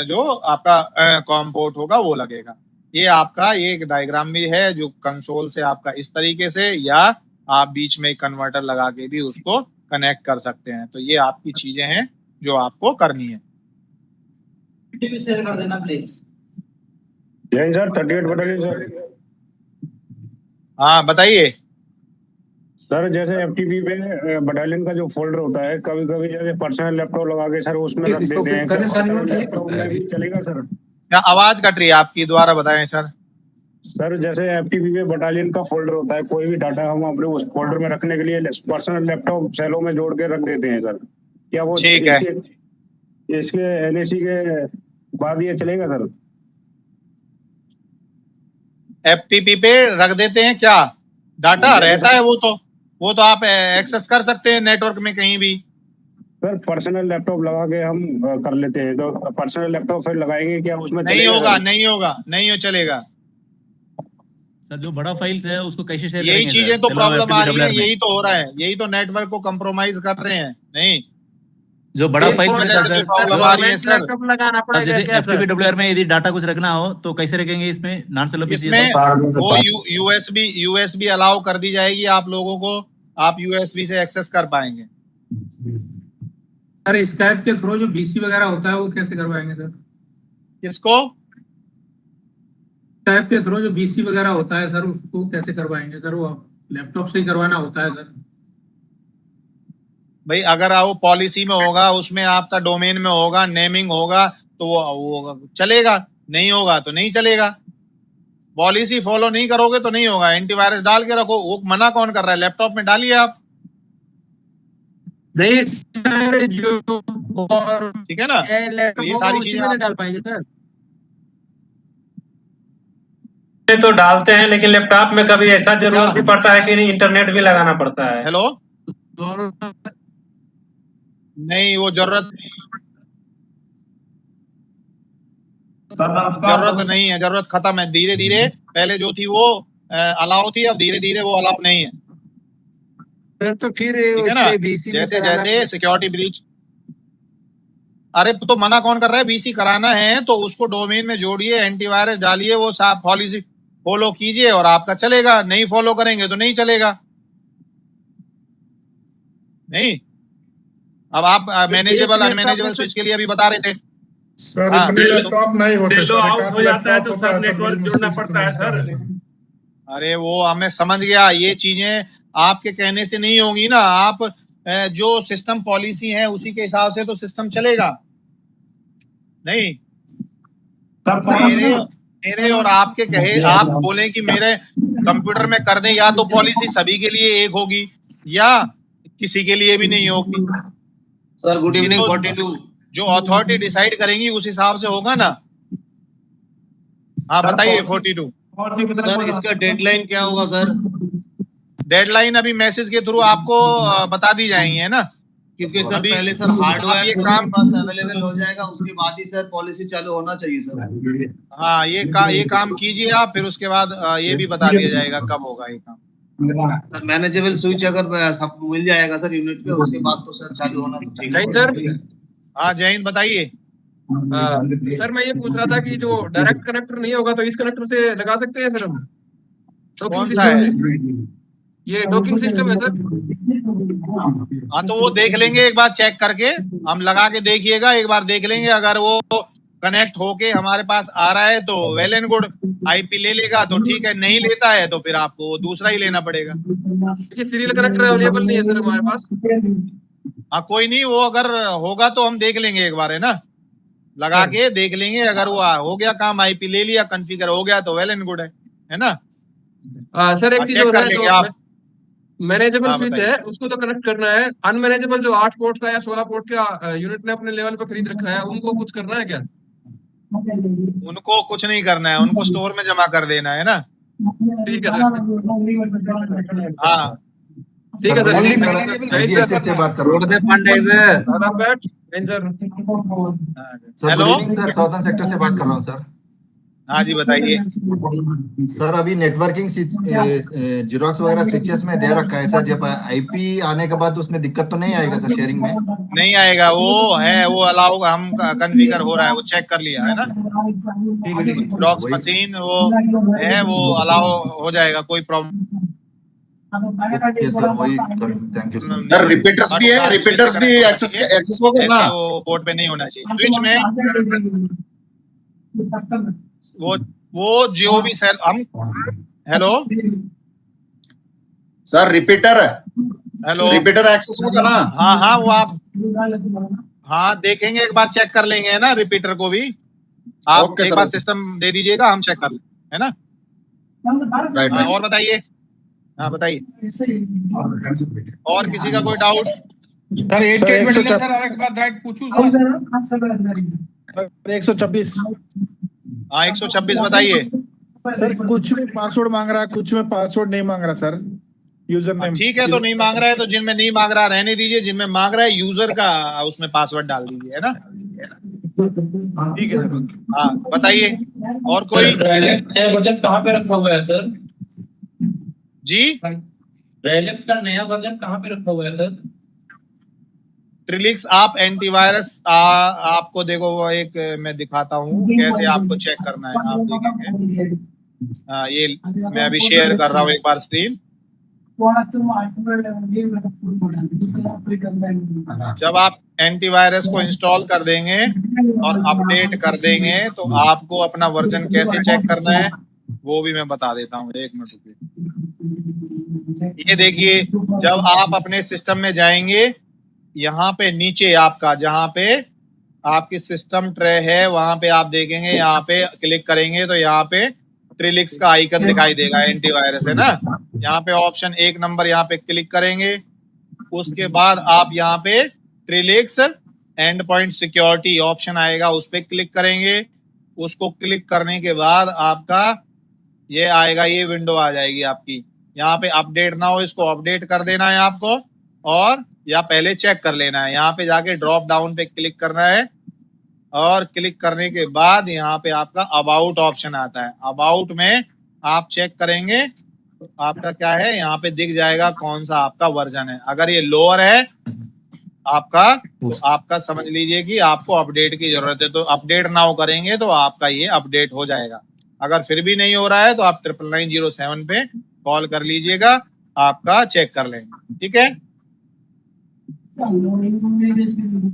जो आपका कॉम पोर्ट होगा वो लगेगा। ये आपका एक डायग्राम भी है जो कंसोल से आपका इस तरीके से, या आप बीच में कन्वर्टर लगा के भी उसको कनेक्ट कर सकते हैं। तो ये आपकी चीजें हैं जो आपको करनी है। शेयर कर देना please. Jain sir 38 battalion sir. हाँ बताइए सर, जैसे FTP पे बटालियन का जो फोल्डर होता है, कभी कभी जैसे पर्सनल लैपटॉप लगा के सर उसमें रख देते हैं, लैपटॉप में भी चलेगा सर? क्या आवाज कट रही है आपकी, दोबारा बताएं सर। सर जैसे FTP पे बटालियन का फोल्डर होता है, कोई भी डाटा हम अपने उस फोल्डर में रखने के लिए पर्सनल लैपटॉप सेलों में जोड़ के रख देते हैं सर, क्या वो ठीक है इसके NAC के बाद ये चलेगा सर? FTP पे रख देते हैं क्या? डाटा रहता है वो तो आप एक्सेस कर सकते हैं नेटवर्क में कहीं भी। सर पर्सनल लैपटॉप लगा के हम कर लेते हैं, तो पर्सनल लैपटॉप फिर लगाएंगे क्या उसमें? नहीं होगा, नहीं चलेगा सर। जो बड़ा फाइल्स है उसको कैसे शेयर यही करेंगे? चीजें तो प्रॉब्लम आ रही है, यही तो हो रहा है, यही तो नेटवर्क को कंप्रोमाइज कर रहे हैं। नहीं जो बड़ा फाइल्स में था सर, प्रॉब्लम आ रही है सर। अब जैसे FTP WR में यदि डाटा कुछ रखना हो तो कैसे रखेंगे इसमें? नॉन सेलो पीसी इसमें वो USB अलाउ कर दी जाएगी आप लोगों को, आप USB से एक्सेस कर पाएंगे। सर स्काइप के थ्रू जो BC वगैरह होता है वो कैसे करवाएंगे सर? किसको? स्काइप के थ्रू जो BC वगैरह होता है सर उसको कैसे करवाएंगे सर? वो लैपटॉप से ही करवाना होता है सर? भाई अगर वो पॉलिसी में होगा, उसमें आपका डोमेन में होगा, नेमिंग होगा तो वो चलेगा, नहीं होगा तो नहीं चलेगा। पॉलिसी फॉलो नहीं करोगे तो नहीं होगा। एंटीवायरस डाल के रखो, वो मना कौन कर रहा है? लैपटॉप में डालिए आप। नहीं सर, जो ठीक है ना, तो ये सारी चीजें नहीं डाल पाएंगे सर। तो डालते हैं, लेकिन लैपटॉप में कभी ऐसा जरूरत भी पड़ता है कि इंटरनेट भी लगाना पड़ता है। हेलो, नहीं वो जरूरत नहीं है, जरूरत खत्म है। धीरे धीरे पहले जो थी वो अलाउ थी, अब धीरे धीरे वो अलाउ नहीं है। तो फिर ठीक है ना, जैसे जैसे सिक्योरिटी ब्रीच, अरे तो मना कौन कर रहा है? BC कराना है तो उसको डोमेन में जोड़िए, एंटीवायरस डालिए, वो साफ पॉलिसी फॉलो कीजिए और आपका चलेगा। नहीं फॉलो करेंगे तो नहीं चलेगा। नहीं, अब आप मैनेजेबल अनमैनेजेबल स्विच के लिए अभी बता रहे थे सर। इतने लैपटॉप नहीं होते सर, आउट हो जाता है तो सब नेटवर्क जोड़ना पड़ता है सर। अरे वो हमें समझ गया, ये चीजें आपके कहने से नहीं होंगी ना। आप जो सिस्टम पॉलिसी है उसी के हिसाब से तो सिस्टम चलेगा। नहीं मेरे और आपके कहे, आप बोले कि मेरे कंप्यूटर में कर दें, या तो पॉलिसी सभी के लिए एक होगी या किसी के लिए भी नहीं होगी। सर गुड इवनिंग 42 जो अथॉरिटी डिसाइड करेंगी उस हिसाब से होगा ना। हाँ बताइए 42 सर, इसका डेडलाइन क्या होगा सर? डेडलाइन अभी मैसेज के थ्रू आपको बता दी जाएंगी, है ना, क्योंकि सर पहले सर हार्डवेयर काम पास अवेलेबल हो जाएगा, उसके बाद ही सर पॉलिसी चालू होना चाहिए सर। हाँ ये काम कीजिए आप, फिर उसके बाद ये भी बता दिया जाएगा कब होगा ये काम। सर मैनेजेबल स्विच अगर सब मिल जाएगा सर यूनिट पे, उसके बाद तो सर चालू होना तो चाहिए। जैन सर, हाँ जय हिंद, बताइए। सर मैं ये पूछ रहा था कि जो डायरेक्ट कनेक्टर नहीं होगा तो इस कनेक्टर से लगा सकते हैं सर हम? कौन सा है? ये डॉकिंग सिस्टम है सर। हाँ तो वो देख लेंगे एक बार, चेक करके हम लगा के देखिएगा, एक बार देख लेंगे। अगर वो कनेक्ट होके हमारे पास आ रहा है तो वेल एंड गुड, IP ले लेगा तो ठीक है, नहीं लेता है तो फिर आपको दूसरा ही लेना पड़ेगा। ये सीरियल कनेक्टर अवेलेबल नहीं है सर हमारे पास। हाँ कोई नहीं, वो अगर होगा तो हम देख लेंगे एक बार, है ना, लगा के देख लेंगे। अगर वो हो गया काम, IP ले लिया, कॉन्फ़िगर हो गया तो वेल एंड गुड है ना। सर एक चीज और है, जो मैनेजेबल हाँ, स्विच है उसको तो कनेक्ट करना है। अनमैनेजेबल जो 8 पोर्ट का या 16 पोर्ट का यूनिट ने अपने लेवल पे खरीद रखा है, उनको कुछ करना है क्या? उनको कुछ नहीं करना है, उनको स्टोर में जमा कर देना है ना। ठीक है सर। हाँ ठीक है सर। से बात कर रहा हूँ sir. Hello sir, southern sector से बात कर रहा हूँ सर। हाँ जी बताइए। सर अभी नेटवर्किंग जीरोक्स वगैरह स्विचेस में दे रखा है सर, जब आईपी आने के बाद उसमें दिक्कत तो नहीं आएगा सर शेयरिंग में? नहीं आएगा, वो है, वो अलाउ हम कॉन्फ़िगर हो रहा है, वो चेक कर लिया है ना, डॉक्स मशीन वो है, वो अलाउ हो जाएगा, कोई प्रॉब्लम। ओके सर, वही thank you sir. Sir repeaters भी है, रिपीटर्स भी एक्सेस हो गया ना, वो पोर्ट पे नहीं होना चाहिए स्विच में। वो जो भी सेल हम, hello sir repeater hello, repeater access होगा ना? हाँ हाँ वो आप हाँ देखेंगे, एक बार चेक कर लेंगे है ना, रिपीटर को भी आप एक बार सिस्टम दे दीजिएगा, हम चेक कर लेंगे है ना। राइट, और बताइए, हाँ बताइए, और किसी का कोई डाउट? सर 126 सर, एक बार डाइट पूछूं सर? 126 हाँ 126 बताइए सर। कुछ में पासवर्ड मांग रहा है, कुछ में पासवर्ड नहीं मांग रहा सर, यूजर नेम। ठीक है, तो नहीं मांग रहा है तो जिनमें नहीं मांग रहा रहने दीजिए, जिनमें मांग रहा है यूजर का उसमें पासवर्ड डाल दीजिए है ना। ठीक है सर। हाँ बताइए, और कोई? बजट कहाँ पे रखा हुआ है सर जी? रेलिक्स का नया वर्जन कहाँ पे रखा हुआ है सर? ट्रिलिक्स आप एंटीवायरस आपको देखो, वो एक मैं दिखाता हूँ कैसे आपको चेक करना है, आप देखेंगे। ये मैं अभी शेयर कर रहा हूँ एक बार स्क्रीन। जब आप एंटीवायरस को इंस्टॉल कर देंगे और अपडेट कर देंगे तो आपको अपना वर्जन कैसे चेक करना है वो भी मैं बता देता हूँ, एक मिनट रुकिए। ये देखिए, जब आप अपने सिस्टम में जाएंगे, यहाँ पे नीचे आपका जहाँ पे आपकी सिस्टम ट्रे है वहां पे आप देखेंगे, यहाँ पे क्लिक करेंगे तो यहाँ पे ट्रिलिक्स का आइकन दिखाई देगा, एंटीवायरस है ना। यहाँ पे ऑप्शन 1 नंबर यहाँ पे क्लिक करेंगे, उसके बाद आप यहाँ पे ट्रिलिक्स एंड पॉइंट सिक्योरिटी ऑप्शन आएगा, उस पर क्लिक करेंगे। उसको क्लिक करने के बाद आपका ये आएगा, ये विंडो आ जाएगी आपकी। यहाँ पे अपडेट ना हो, इसको अपडेट कर देना है आपको, और या पहले चेक कर लेना है। यहाँ पे जाके ड्रॉप डाउन पे क्लिक करना है, और क्लिक करने के बाद यहाँ पे आपका अबाउट ऑप्शन आता है। अबाउट में आप चेक करेंगे आपका क्या है, यहाँ पे दिख जाएगा कौन सा आपका वर्जन है। अगर ये लोअर है आपका, तो आपका समझ लीजिए कि आपको अपडेट की जरूरत है, तो अपडेट नाउ करेंगे तो आपका ये अपडेट हो जाएगा। अगर फिर भी नहीं हो रहा है तो आप 99907 पे कॉल कर लीजिएगा, आपका चेक कर लेंगे, ठीक है।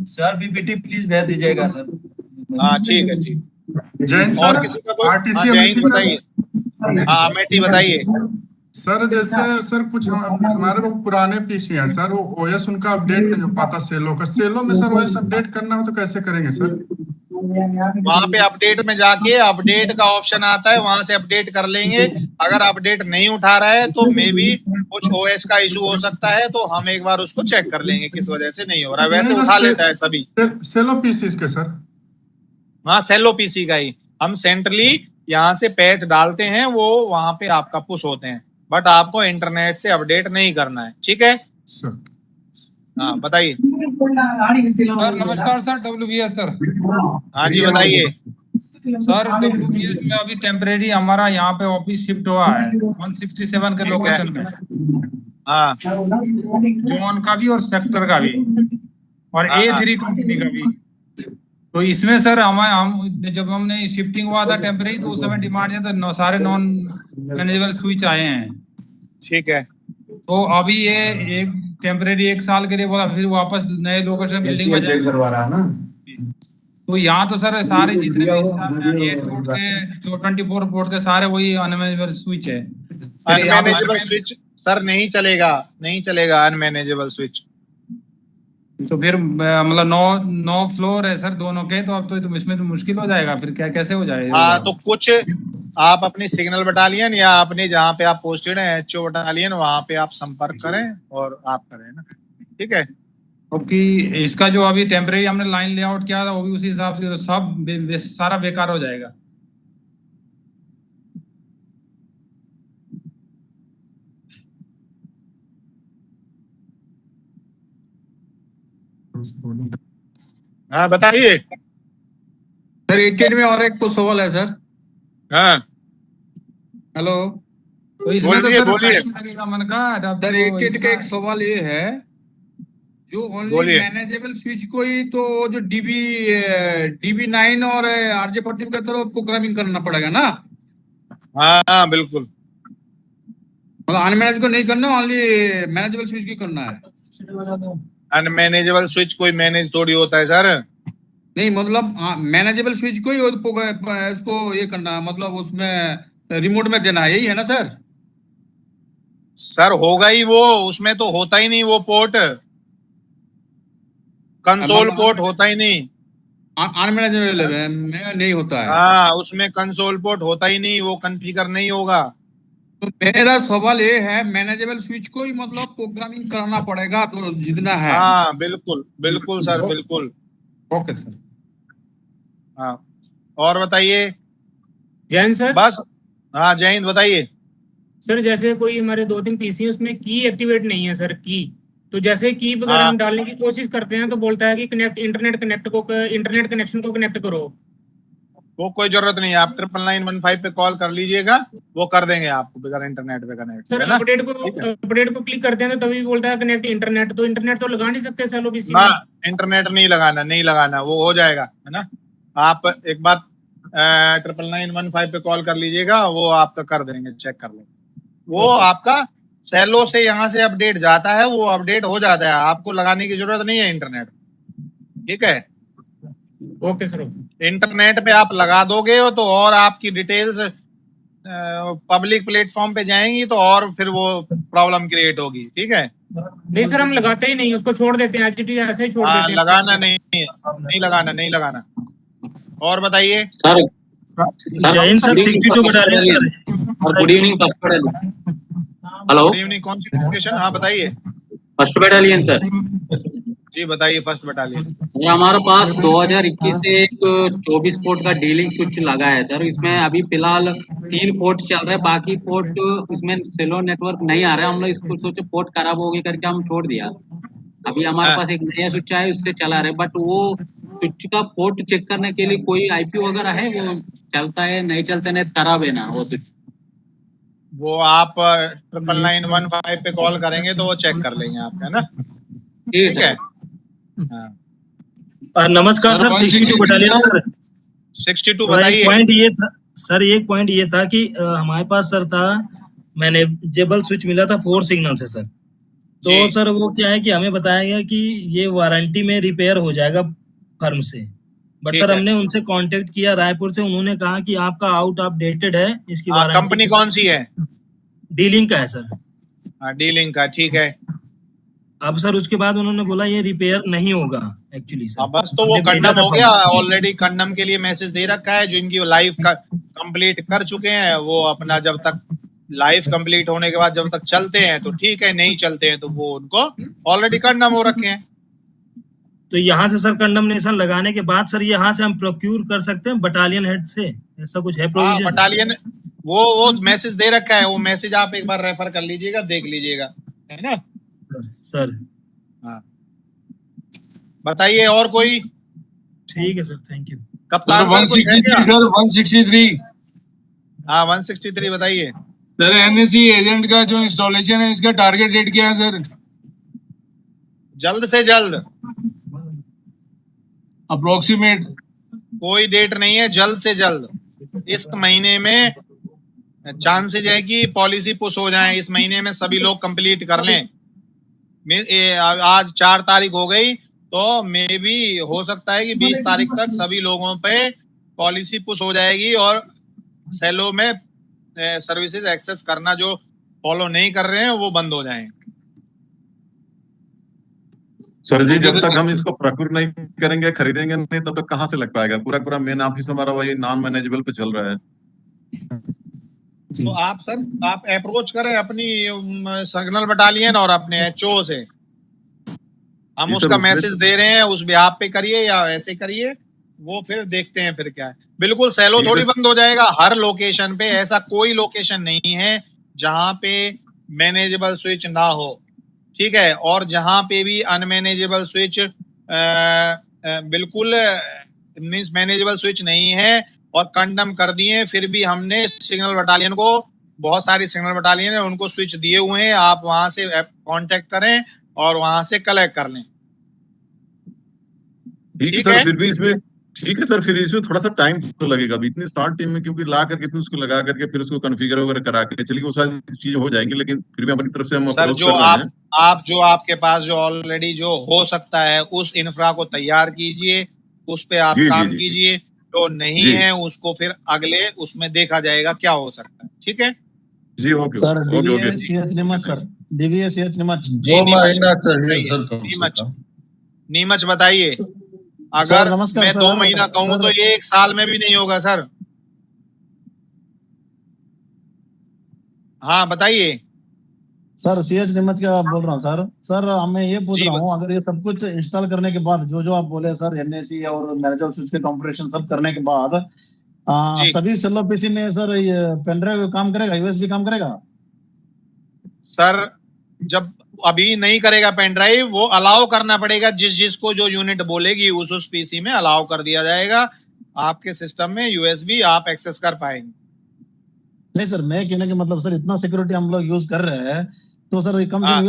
सर पीपीटी प्लीज भेज दीजिएगा सर। हाँ ठीक है जी। जैन और सर, किसी का कोई? आरटीसी हाँ जैन बताइए। हाँ अमेठी बताइए। सर जैसे सर कुछ हमारे वो पुराने पीसी हैं सर, वो ओएस उनका अपडेट नहीं हो पाता सेलो का। सेलो में सर ओएस अपडेट करना हो तो कैसे करेंगे सर? वहां पे अपडेट में जाके अपडेट का ऑप्शन आता है, वहां से अपडेट कर लेंगे। अगर अपडेट नहीं उठा रहा है तो मे बी कुछ ओएस का इशू हो सकता है, तो हम एक बार उसको चेक कर लेंगे किस वजह से नहीं हो रहा है। वैसे उठा लेता है सभी सेलो पीसी के सर। हाँ सेलो पीसी का ही हम सेंट्रली यहाँ से पैच डालते हैं, वो वहां पे आपका पुश होते हैं, बट आपको इंटरनेट से अपडेट नहीं करना है, ठीक है। हाँ बताइए। सर नमस्कार सर, WBS सर। हाँ जी बताइए। सर WBS में अभी टेम्परेरी हमारा यहाँ पे ऑफिस शिफ्ट हुआ है 167 के लोकेशन में। हाँ जोन का भी और सेक्टर का भी, और A3 कंपनी का भी। तो इसमें सर हम जब हमने शिफ्टिंग हुआ था टेम्परेरी, तो उस समय डिमांड है तो सारे नॉन मैनेजेबल स्विच आए हैं, ठीक है। तो अभी ये टेम्परेरी 1 साल के लिए बोला, फिर वापस नए लोकेशन बिल्डिंग में करवा रहा है ना। तो यहाँ तो सर सारे जितने भी 8 पोर्ट के जो 24 पोर्ट के सारे वही अनमैनेजेबल स्विच है। अनमैनेजेबल स्विच सर नहीं चलेगा, नहीं चलेगा अनमैनेजेबल स्विच। तो फिर मतलब 9 फ्लोर है सर दोनों के, तो अब तो इसमें तो मुश्किल हो जाएगा, फिर क्या कैसे हो जाएगा? हाँ तो कुछ आप अपनी सिग्नल बटालियन या अपने जहाँ पे आप पोस्टेड हैं HO बटालियन, वहां पे आप संपर्क करें और आप करें ना, ठीक है। क्योंकि इसका जो अभी टेम्परेरी हमने लाइन लेआउट किया था वो भी उसी हिसाब से, तो सब सारा बेकार हो जाएगा। हाँ बताइए सर। 88 में और एक पुश होल है सर। हाँ हेलो। तो इसमें तो बोलिए सर बोलिए टाइम लगेगा मन का। अब सर तो 88 का इतना एक सवाल ये है, जो ओनली बोलिए। मैनेजेबल स्विच को ही तो जो डीबी 9 और RJ45 का तरफ प्रोग्रामिंग करना पड़ेगा ना, हाँ बिल्कुल। मतलब अनमैनेज को नहीं करना, ओनली मैनेजेबल स्विच की करना है। अनमैनेजेबल स्विच कोई मैनेज थोड़ी होता है सर। नहीं मतलब मैनेजेबल स्विच को ही इसको ये करना है, मतलब उसमें रिमोट में देना है, यही है ना सर? सर होगा ही वो, उसमें तो होता ही नहीं वो पोर्ट, कंसोल पोर्ट होता ही नहीं। अनमैनेजेबल में नहीं होता है। हाँ उसमें कंसोल पोर्ट होता ही नहीं, वो कॉन्फ़िगर नहीं होगा। तो मेरा सवाल ये है, मैनेजेबल स्विच को ही मतलब प्रोग्रामिंग करना पड़ेगा तो जितना है। हाँ बिल्कुल बिल्कुल सर बिल्कुल। Okay sir. हाँ और बताइए। जैन सर। बस हाँ जय हिंद, बताइए। सर जैसे कोई हमारे 2-3 पीसी उसमें की एक्टिवेट नहीं है सर, की तो जैसे की वगैरह हाँ हम डालने की कोशिश करते हैं तो बोलता है कि इंटरनेट कनेक्शन को कनेक्ट करो। वो कोई जरूरत नहीं है, आप 99915 पे कॉल कर लीजिएगा, वो कर देंगे आपको बगैर इंटरनेट पे कनेक्ट, सर है ना। अपडेट को क्लिक करते हैं तो तभी बोलता है कनेक्ट इंटरनेट, तो इंटरनेट तो लगा नहीं सकते सेलो पीसी ना में। इंटरनेट नहीं लगाना, वो हो जाएगा, है ना। आप एक बार 99915 पे कॉल कर लीजिएगा, वो आपका कर देंगे, चेक कर लेंगे। वो आपका सेलो से यहाँ से अपडेट जाता है, वो अपडेट हो जाता है, आपको लगाने की जरूरत नहीं है इंटरनेट। ठीक है, ओके सर। इंटरनेट पे आप लगा दोगे तो और आपकी डिटेल्स पब्लिक प्लेटफॉर्म पे जाएंगी तो और फिर वो प्रॉब्लम क्रिएट होगी। ठीक है, नहीं सर हम लगाते ही नहीं, उसको छोड़ देते हैं, एचटीटी ऐसे ही छोड़ हाँ देते हैं। लगाना नहीं लगाना। और बताइए सर। जैन सर 62 बटालियन और good evening first battalion. Hello good evening, कौन सी लोकेशन? हाँ बताइए। First battalion sir. जी बताइए फर्स्ट बटालियन। सर हमारे पास 2021 से एक 24 पोर्ट का डीलिंग स्विच लगा है सर। इसमें अभी फिलहाल 3 पोर्ट चल रहे हैं, बाकी पोर्ट इसमें सेलो नेटवर्क नहीं आ रहा है। हम लोग इसको सोचे पोर्ट खराब होगी करके हम छोड़ दिया। अभी हमारे पास एक नया स्विच है, उससे चला रहे, बट वो स्विच का पोर्ट चेक करने के लिए कोई आईपी वगैरह है, वो चलता है नहीं चलता, नहीं खराब है ना वो स्विच। वो आप 99915 पे कॉल करेंगे तो वो चेक कर लेंगे आपका, है ना। ठीक है। हाँ। नमस्कार सर, 62 बटालियन सर। 62 बताइए। पॉइंट ये था सर, एक पॉइंट ये था कि हमारे पास सर था मैनेजेबल स्विच मिला था 4 सिग्नल से सर। तो सर वो क्या है कि हमें बताया गया कि ये वारंटी में रिपेयर हो जाएगा फर्म से, बट सर हमने उनसे कांटेक्ट किया रायपुर से, उन्होंने कहा कि आपका आउट ऑफ डेटेड है, इसकी वारंटी। कंपनी कौन सी है? डीलिंग का है सर। हाँ डीलिंग का, ठीक है। अब सर उसके बाद उन्होंने बोला ये रिपेयर नहीं होगा एक्चुअली सर। बस तो वो कंडम हो गया ऑलरेडी, कंडम के लिए मैसेज दे रखा है। जो इनकी लाइफ का कंप्लीट कर चुके हैं वो अपना जब तक लाइफ कंप्लीट होने के बाद जब तक चलते हैं तो ठीक है, नहीं चलते हैं तो वो उनको ऑलरेडी कंडम हो रखे हैं। तो यहाँ से सर कंडमनेशन लगाने के बाद सर यहाँ से हम प्रोक्यूर कर सकते हैं बटालियन हेड से, ऐसा कुछ है प्रोविजन? बटालियन वो मैसेज दे रखा है, वो मैसेज आप एक बार रेफर कर लीजिएगा, देख लीजिएगा, है ना सर। हाँ बताइए और कोई? ठीक है सर, थैंक यू। कप्तान सर 163। हाँ 163 बताइए सर। एनएससी एजेंट का जो इंस्टॉलेशन है, इसका टारगेट डेट क्या है सर? जल्द से जल्द। अप्रोक्सीमेट कोई डेट नहीं है, जल्द से जल्द। इस महीने में चांसेज है कि पॉलिसी पुश हो जाए, इस महीने में सभी लोग कंप्लीट कर लें। आज 4 तारीख हो गई तो मे भी हो सकता है कि 20 तारीख तक सभी लोगों पे पॉलिसी पुश हो जाएगी और सेलो में सर्विसेज एक्सेस करना जो फॉलो नहीं कर रहे हैं वो बंद हो जाएं। सर जी जब तक हम इसको प्रोक्योर नहीं करेंगे, खरीदेंगे नहीं, तब तक कहाँ से लग पाएगा? पूरा मेन ऑफिस हमारा वही नॉन मैनेजेबल पे चल रहा है। तो आप अप्रोच करें अपनी सिग्नल बटालियन और अपने एचओ से। हम उसका मैसेज दे रहे हैं, उस बिहाफ पे करिए या ऐसे करिए, वो फिर देखते हैं फिर क्या है। बिल्कुल सेलो थोड़ी बंद हो जाएगा। हर लोकेशन पे ऐसा कोई लोकेशन नहीं है जहां पे मैनेजेबल स्विच ना हो, ठीक है। और जहां पे भी अनमैनेजेबल स्विच बिल्कुल मींस मैनेजेबल स्विच नहीं है और कंडम कर दिए, फिर भी हमने सिग्नल बटालियन को, बहुत सारी सिग्नल बटालियन है उनको स्विच दिए हुए हैं, आप वहां से कांटेक्ट करें और वहां से कलेक्ट कर लें। ठीक है सर, फिर भी इसमें ठीक है सर, फिर इसमें थोड़ा सा टाइम तो लगेगा अभी इतनी शॉर्ट टाइम में, क्योंकि ला करके फिर उसको लगा करके फिर उसको कॉन्फ़िगर वगैरह करा के, चलिए वो सारी चीजें हो जाएंगी, लेकिन फिर भी अपनी तरफ से हम सर अप्रोच जो कर रहे हैं। आप जो आपके पास जो ऑलरेडी जो हो सकता है उस इंफ्रा को तैयार कीजिए, उस पे आप जी, जी, काम जी। कीजिए, जो नहीं जी। है उसको फिर अगले उसमें देखा जाएगा क्या हो सकता है। ठीक है जी, okay sir okay okay okay. DVA-CH Neemuch sir, DVA-CH Neemuch. जी 2 नीमच महीना चाहिए बताइए, सर कम से नीमच कम। नीमच बताइए। सर अगर नमस्कार मैं 2 सर। महीना कहूँ सर तो ये 1 साल में भी नहीं होगा सर। हाँ बताइए। सर CH नीमच का बोल रहा हूँ सर। सर मैं ये पूछ जी रहा हूँ, अगर ये सब कुछ इंस्टॉल करने के बाद जो जो आप बोले सर, NAC और मैनेजर स्विच के कॉन्फ़िगरेशन सब करने के बाद जी सभी सेलो पीसी में सर ये पेनड्राइव काम करेगा, USB काम करेगा? सर जब अभी नहीं करेगा पेन ड्राइव, वो अलाउ करना पड़ेगा, जिसको जो यूनिट बोलेगी उस पीसी में अलाउ कर दिया जाएगा, आपके सिस्टम में USB आप एक्सेस कर पाएंगे। नहीं सर, मैं कहने का मतलब सर, इतना सिक्योरिटी हम लोग यूज कर रहे हैं तो सर कम से हाँ कम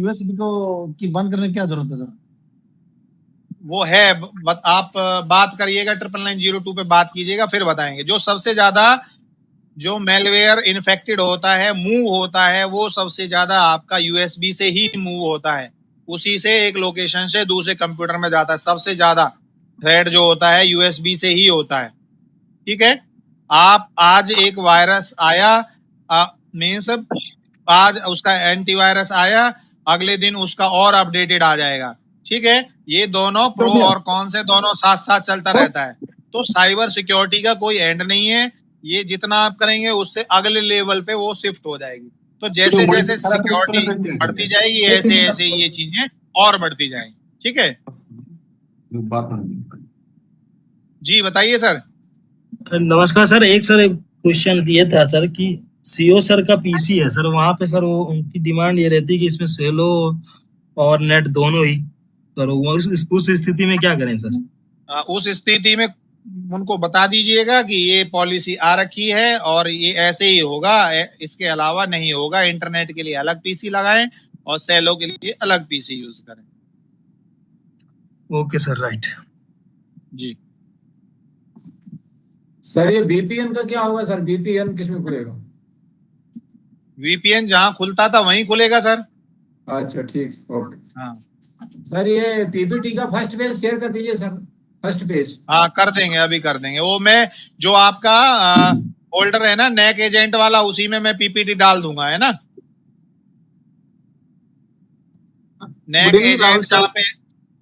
USB को की बंद करने की क्या जरूरत है सर? वो है, आप बात करिएगा 99902 पे बात कीजिएगा, फिर बताएंगे। जो सबसे ज्यादा जो मेलवेयर इन्फेक्टेड होता है, मूव होता है, वो सबसे ज्यादा आपका USB से ही मूव होता है, उसी से एक लोकेशन से दूसरे कंप्यूटर में जाता है। सबसे ज्यादा थ्रेड जो होता है USB से ही होता है। ठीक है, आप आज एक वायरस आया, मीन्स आज उसका एंटीवायरस आया, अगले दिन उसका और अपडेटेड आ जाएगा। ठीक है, ये दोनों प्रो और कॉन से दोनों साथ साथ चलता रहता है। तो साइबर सिक्योरिटी का कोई एंड नहीं है, ये जितना आप करेंगे उससे अगले लेवल पे वो शिफ्ट हो जाएगी। तो जैसे जैसे सिक्योरिटी बढ़ती जाएगी ऐसे ऐसे ये चीजें और बढ़ती जाएंगी। ठीक है जी, बताइए सर। नमस्कार सर, एक सर क्वेश्चन दिए था सर कि सीओ सर का पीसी है सर, वहाँ पे सर वो उनकी डिमांड ये रहती है कि इसमें सेलो और नेट दोनों ही, सर वो उस स्थिति में क्या करें सर? उस स्थिति में उनको बता दीजिएगा कि ये पॉलिसी आ रखी है और ये ऐसे ही होगा, इसके अलावा नहीं होगा। इंटरनेट के लिए अलग पीसी लगाएं और सेलो के लिए अलग पीसी यूज करें। ओके सर, राइट जी सर ये VPN का क्या होगा सर? VPN किसमें खुलेगा? VPN जहां खुलता था वहीं खुलेगा सर। अच्छा ठीक, ओके। हाँ सर ये PPT का फर्स्ट पेज शेयर कर दीजिए सर, फर्स्ट पेज। हाँ कर देंगे, अभी कर देंगे। वो मैं जो आपका फोल्डर है ना नेक एजेंट वाला, उसी में मैं PPT डाल दूंगा, है ना। नेक एजेंट जहाँ पे।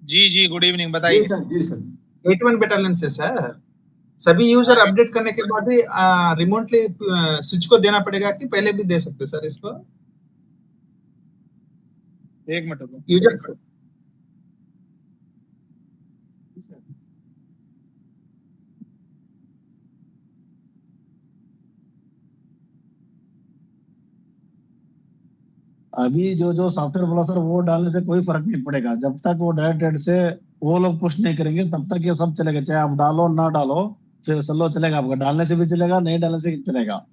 जी जी, गुड इवनिंग, बताइए। जी सर। 81 बटालियन से सर सभी यूजर अपडेट करने के बाद ही रिमोटली स्विच को देना पड़ेगा कि पहले भी दे सकते सर इसको? एक मिनट रुको। यूजर अभी जो जो सॉफ्टवेयर बोला सर, वो डालने से कोई फर्क नहीं पड़ेगा जब तक वो डायरेक्ट से वो लोग पुश नहीं करेंगे, तब तक ये सब चलेगा, चाहे आप डालो ना डालो, फिर स्लो चलेगा। आपका डालने से भी चलेगा, नहीं डालने से भी चलेगा।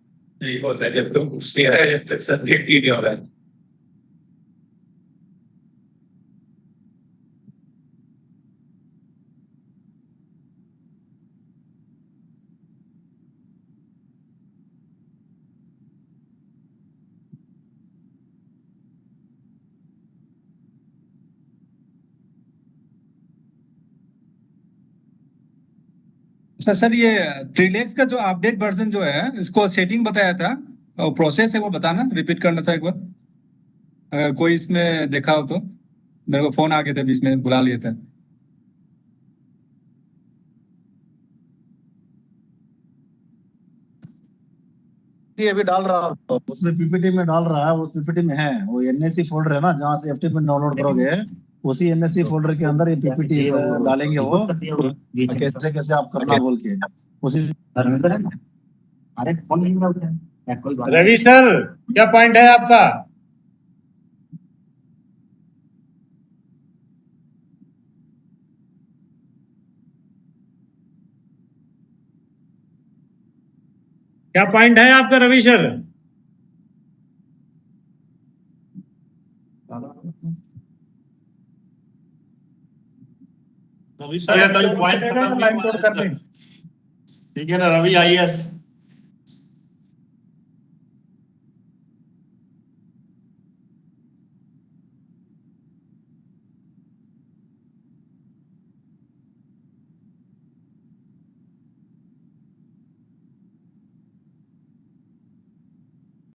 नहीं होता है जब तक घुसती है, जब तक सब्जेक्ट ही नहीं हो रहा है। सर ये ट्रिलेक्स का जो अपडेट वर्जन जो है, इसको सेटिंग बताया था और प्रोसेस है वो बताना, रिपीट करना था एक बार, अगर कोई इसमें देखा हो तो। मेरे को फोन आ गए थे बीच में, बुला लिए थे। ये अभी डाल रहा हूँ, उसमें PPT में डाल रहा है, उस PPT में है वो NAC फोल्डर है ना, जहाँ से FTP में डाउनलोड करोगे, उसी NAC फोल्डर के अंदर ये PPT डालेंगे वो, कैसे कैसे आप करना बोल के उसी। रवि सर, क्या पॉइंट है आपका? क्या पॉइंट है आपका रवि सर? रवि सर का कोई पॉइंट खत्म नहीं हुआ है सर। ठीक है ना रवि IAS?